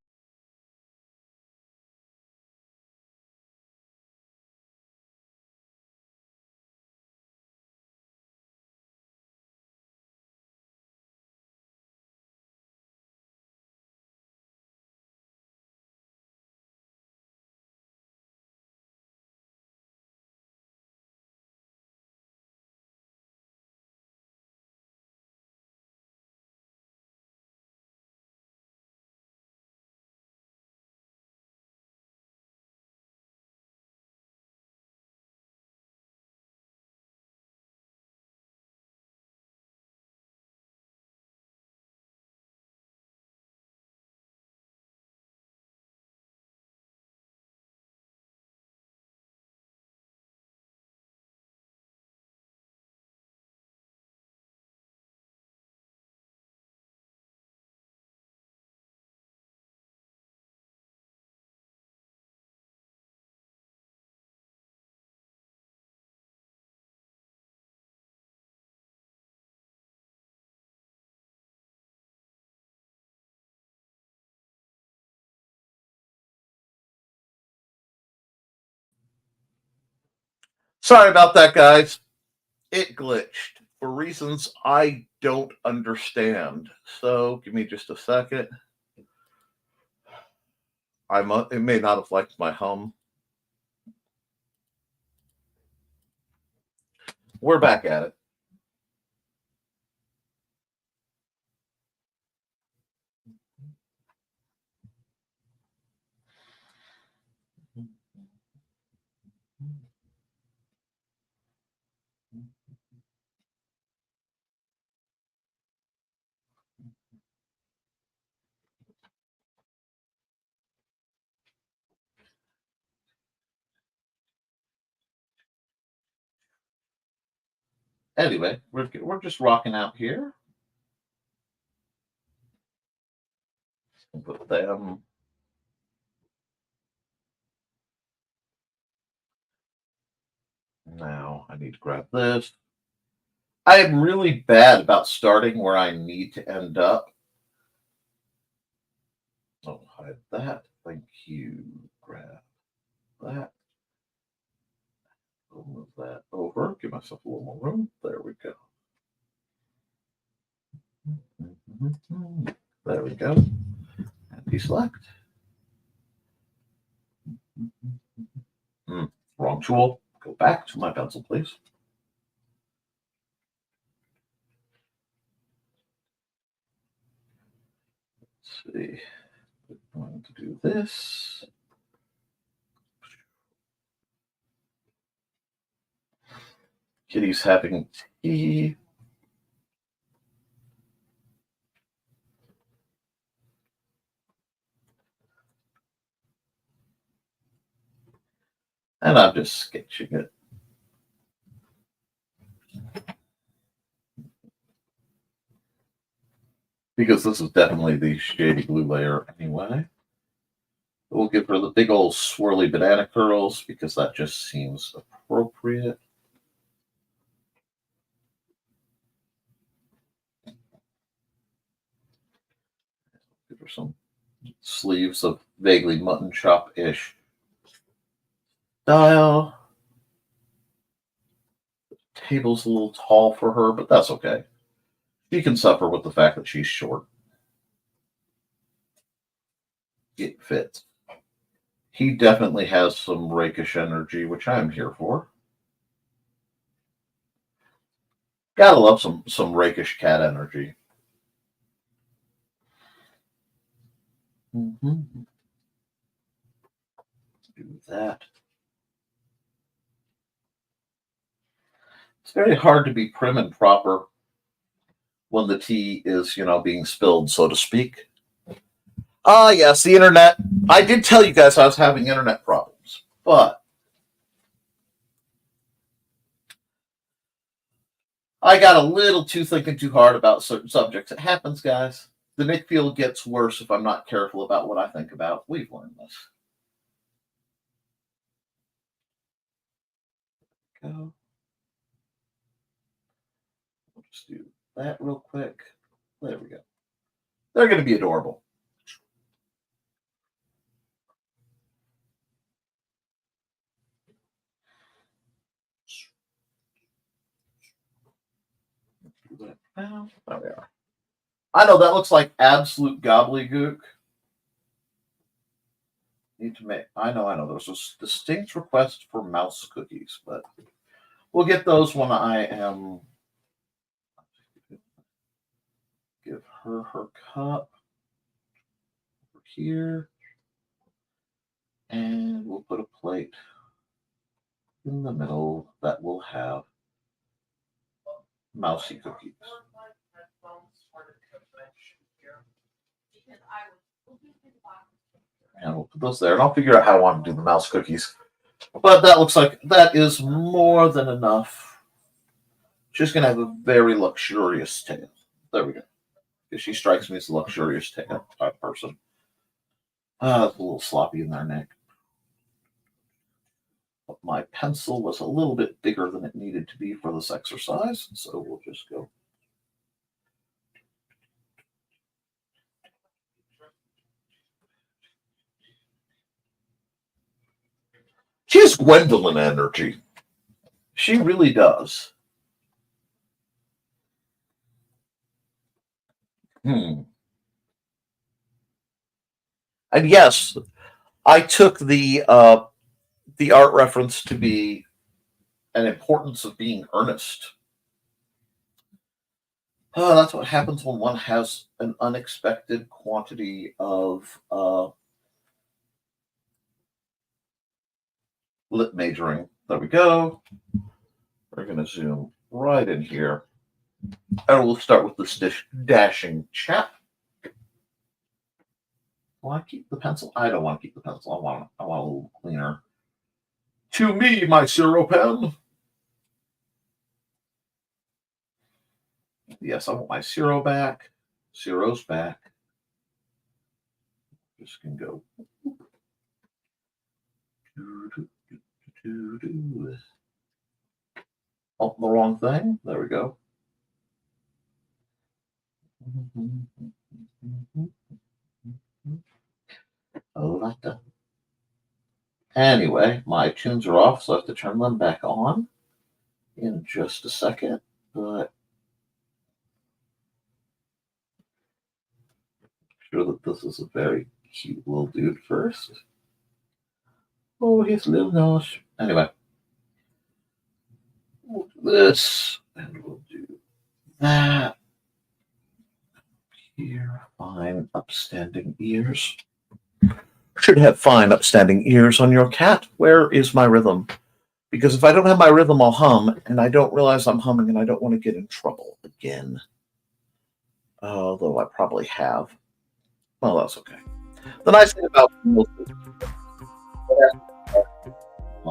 Sorry about that, guys. It glitched for reasons I don't understand. So give me just a second. It may not have liked my hum. We're back at it. Anyway, we're just rocking out here. Put them. Now I need to grab this. I am really bad about starting where I need to end up. Oh, hide that. Thank you. Grab that. I'll move that over. Give myself a little more room. There we go. There we go. And deselect. Wrong tool. Go back to my pencil, please. Let's see. I'm going to do this. Kitty's having tea. And I'm just sketching it. Because this is definitely the shady blue layer anyway. We'll give her the big old swirly banana curls because that just seems appropriate. Give her some sleeves of vaguely mutton chop-ish style. The table's a little tall for her, but that's okay. She can suffer with the fact that she's short. It fits. He definitely has some rakish energy, which I'm here for. Gotta love some rakish cat energy. Do that. It's very hard to be prim and proper when the tea is, being spilled, so to speak. Ah, yes, the internet. I did tell you guys I was having internet problems, but I got a little too thinking too hard about certain subjects. It happens, guys. The Nick field gets worse if I'm not careful about what I think about. We've learned this. Go. We'll just do that real quick. There we go. They're going to be adorable. There we are. I know that looks like absolute gobbledygook. Need to make. I know. There's a distinct request for mouse cookies, but we'll get those when I am. Give her her cup over here, and we'll put a plate in the middle that will have mousy cookies. And we'll put those there, and I'll figure out how I want to do the mouse cookies. But that looks like that is more than enough. She's going to have a very luxurious tail. There we go. Because she strikes me as a luxurious tail type person. It's a little sloppy in their neck. But my pencil was a little bit bigger than it needed to be for this exercise, so we'll just go. She has Gwendolyn energy. She really does. And yes, I took the art reference to be an importance of being earnest. That's what happens when one has an unexpected quantity of lit majoring. There we go. We're going to zoom right in here. And we'll start with this dashing chap. Want to keep the pencil? I don't want to keep the pencil. I want a little cleaner. To me, my zero pen. Yes, I want my zero back. Zero's back. Just can go. Oh, the wrong thing. There we go. Oh, that. Anyway, my tunes are off, so I have to turn them back on in just a second. But I'm sure that this is a very cute little dude first. Oh, his little nose. Anyway, we'll do this, and we'll do that. Here, fine, upstanding ears. Should have fine, upstanding ears on your cat. Where is my rhythm? Because if I don't have my rhythm, I'll hum, and I don't realize I'm humming, and I don't want to get in trouble again. Although I probably have. Well, that's okay. The nice thing about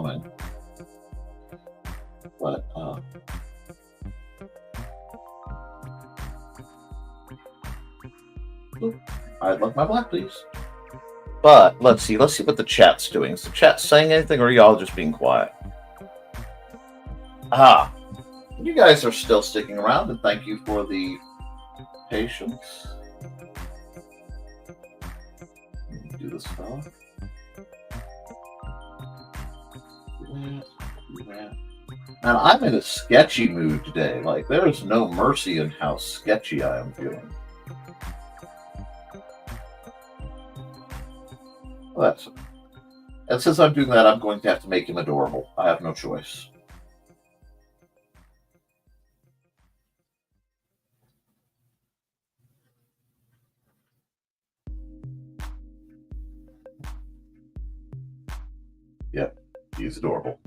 plumbing. But I'd like my black, please. But let's see what the chat's doing. Is the chat saying anything, or are y'all just being quiet? Ah, you guys are still sticking around, and thank you for the patience. Do this fella. And I'm in a sketchy mood today. Like, there is no mercy in how sketchy I am feeling. Well, and since I'm doing that, I'm going to have to make him adorable. I have no choice. Yep, he's adorable.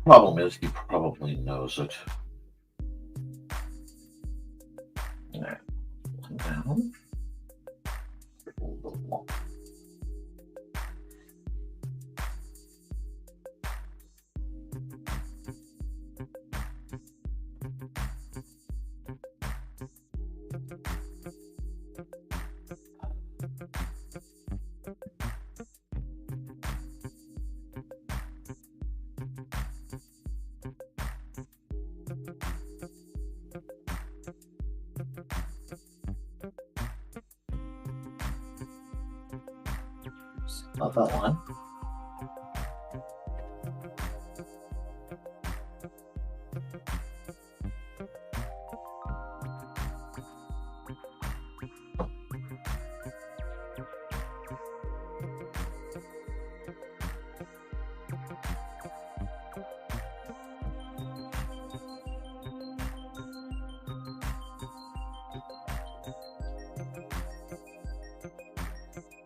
Problem is, he probably knows it. Alright, down. Not that one.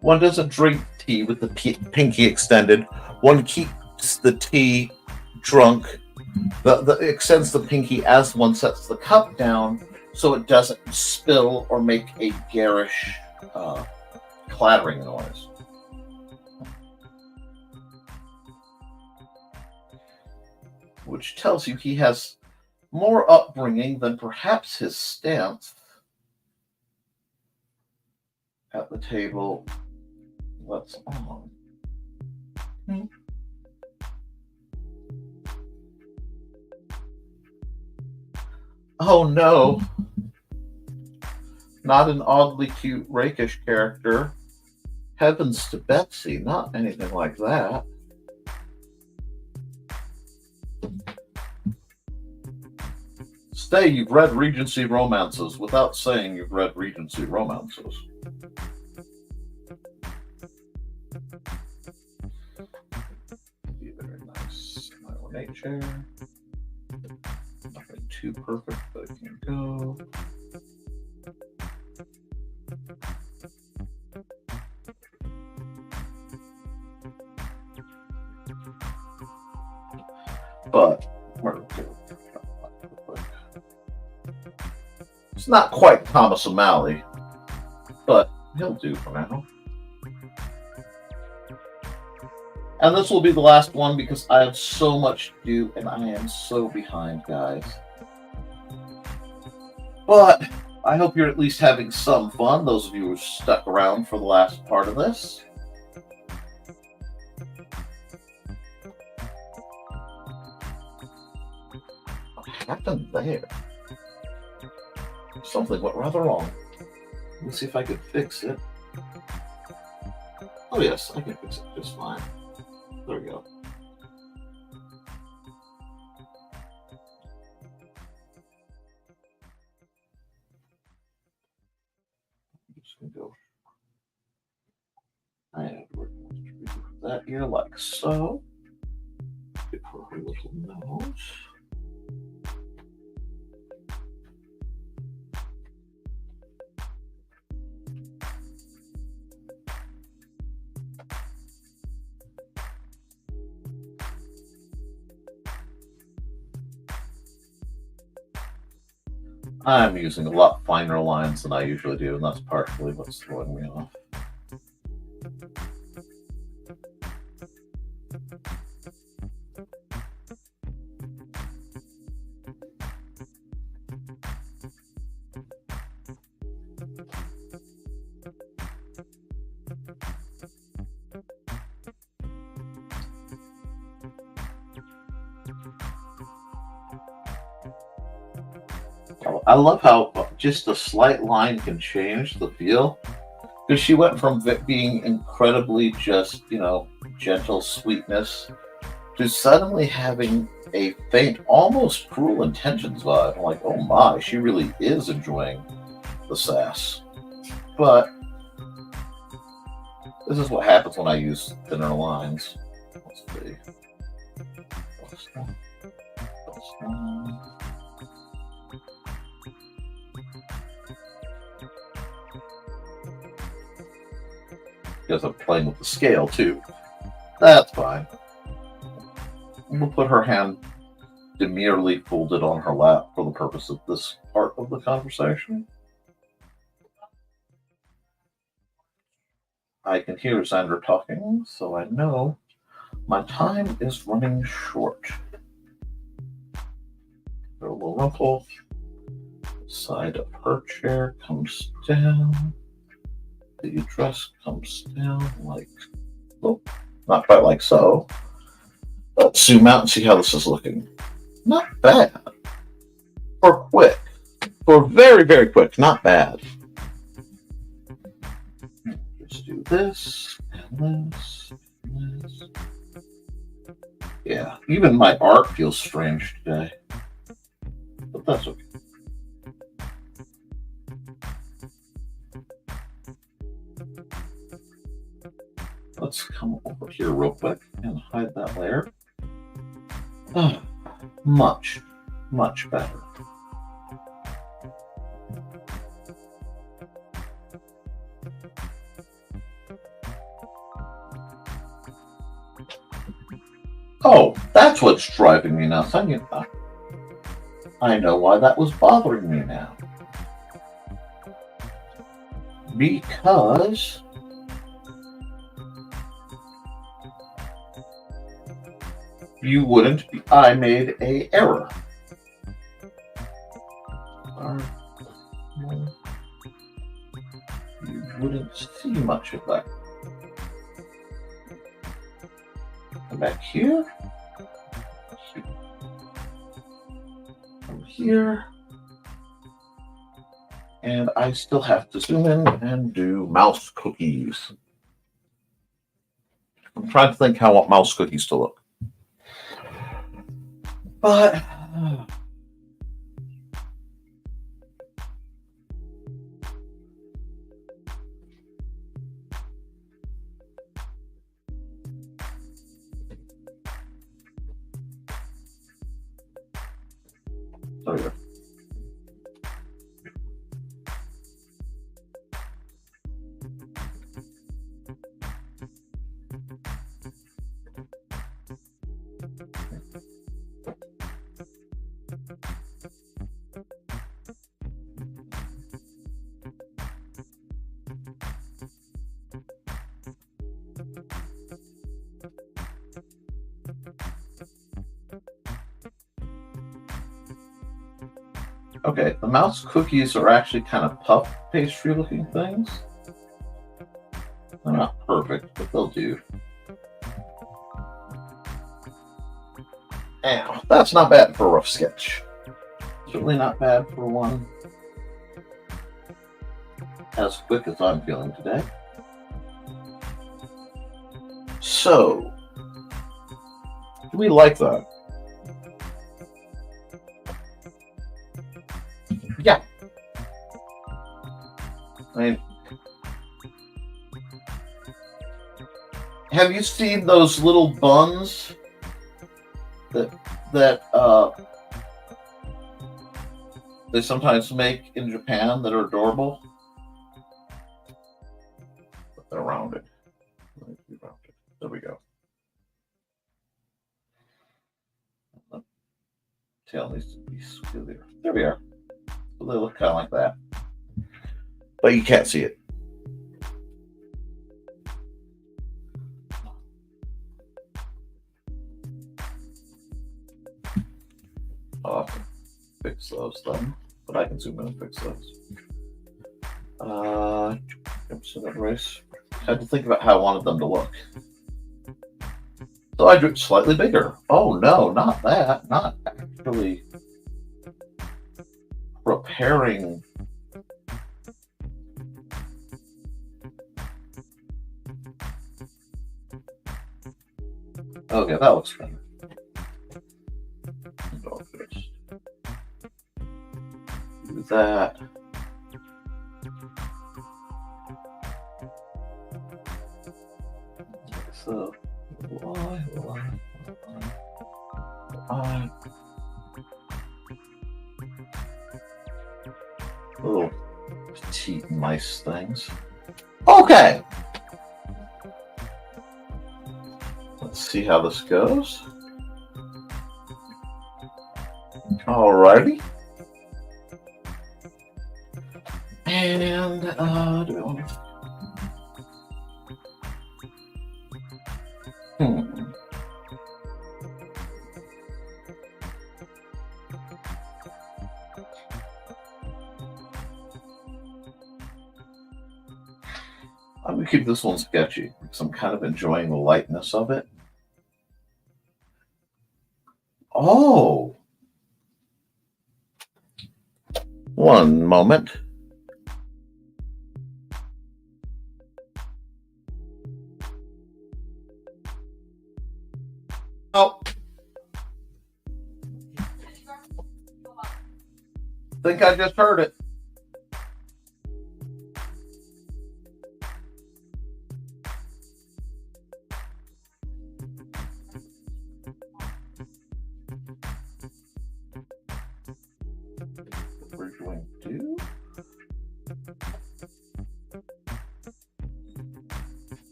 One doesn't drink tea with the pinky extended. One keeps the tea drunk. Extends the pinky as one sets the cup down so it doesn't spill or make a garish clattering noise. Which tells you he has more upbringing than perhaps his stance at the table. What's on? Oh no. Not an oddly cute, rakish character. Heavens to Betsy, not anything like that. Stay, you've read Regency romances without saying you've read Regency romances. Very nice. My ornate chair. Nothing too perfect, but it can go. But we're good. It's not quite Thomas O'Malley, but he'll do for now. And this will be the last one because I have so much to do and I am so behind, guys. But I hope you're at least having some fun, those of you who stuck around for the last part of this. What happened there? Something went rather wrong. Let me see if I can fix it. Oh yes, I can fix it just fine. There we go. I'm just going to go. I have that here like so. Get her little nose. I'm using a lot finer lines than I usually do, and that's partially what's throwing me off. I love how just a slight line can change the feel. Because she went from being incredibly just, gentle sweetness to suddenly having a faint, almost cruel intentions vibe. I'm like, oh my, she really is enjoying the sass. But this is what happens when I use thinner lines. Let's see. Because I'm playing with the scale too. That's fine. We'll put her hand demurely folded on her lap for the purpose of this part of the conversation. I can hear Xander talking, so I know my time is running short. A little rumple. Side of her chair comes down. The dress comes down like, oh, not quite like so. Let's zoom out and see how this is looking. Not bad. For quick. For very, very quick. Not bad. Just do this and this and this. Yeah, even my art feels strange today. But that's okay. Let's come over here real quick and hide that layer. Oh, much, much better. Oh, that's what's driving me nuts. I know why that was bothering me now. Because you wouldn't. I made an error. You wouldn't see much of that. Come back here. Come here. And I still have to zoom in and do mouse cookies. I'm trying to think how I want mouse cookies to look. But there we go. Okay, the mouse cookies are actually kind of puff pastry looking things. They're not perfect, but they'll do. Ow, that's not bad for a rough sketch. Certainly not bad for one as quick as I'm feeling today. So, do we like that? Yeah. I mean, have you seen those little buns that they sometimes make in Japan that are adorable? But they're rounded. There we go. The tail needs to be squealier. There we are. So they look kind of like that. But you can't see it. I'll have to fix those then. But I can zoom in and fix those. So that race. I had to think about how I wanted them to look. So I drew it slightly bigger. Oh no, not that. Not actually pairing. Okay, that looks better. Go first. Do that. So, why? Little petite mice things. Okay. Let's see how this goes. Alrighty. And do we want to... I'm going to keep this one sketchy because I'm kind of enjoying the lightness of it. Oh! One moment. Oh. Think I just heard it. We're going to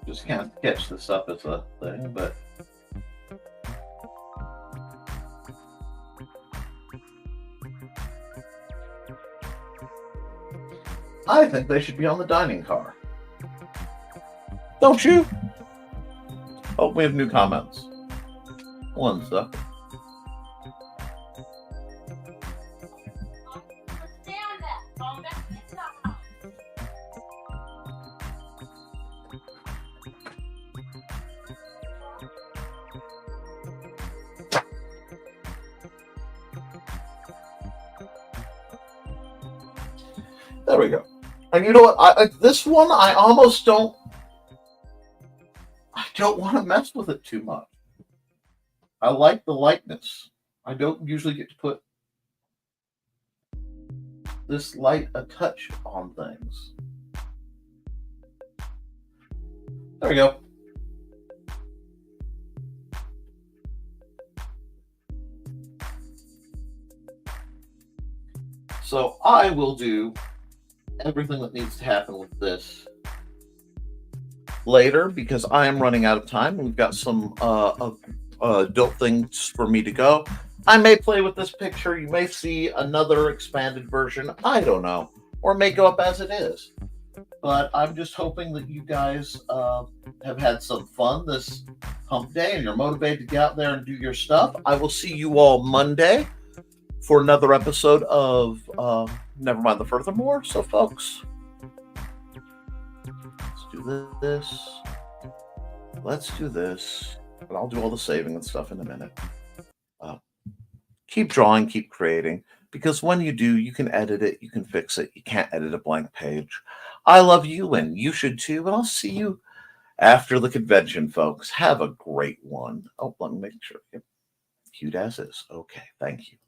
just can't sketch this up as a thing, but I think they should be on the dining car. Don't you? Oh, we have new comments. One sec. There we go. And you know what? This one, I almost don't. I don't want to mess with it too much. I like the lightness. I don't usually get to put this light a touch on things. There we go. So I will do everything that needs to happen with this later because I am running out of time. We've got some adult things for me to go. I may play with this picture. You may see another expanded version. I don't know. Or may go up as it is. But I'm just hoping that you guys have had some fun this hump day and you're motivated to get out there and do your stuff. I will see you all Monday for another episode of Nevermind the Furthermore. So, folks, let's do this. Let's do this. And I'll do all the saving and stuff in a minute. Keep drawing, keep creating. Because when you do, you can edit it, you can fix it. You can't edit a blank page. I love you, and you should too. And I'll see you after the convention, folks. Have a great one. Oh, let me make sure. Yep. Cute as is. Okay, thank you.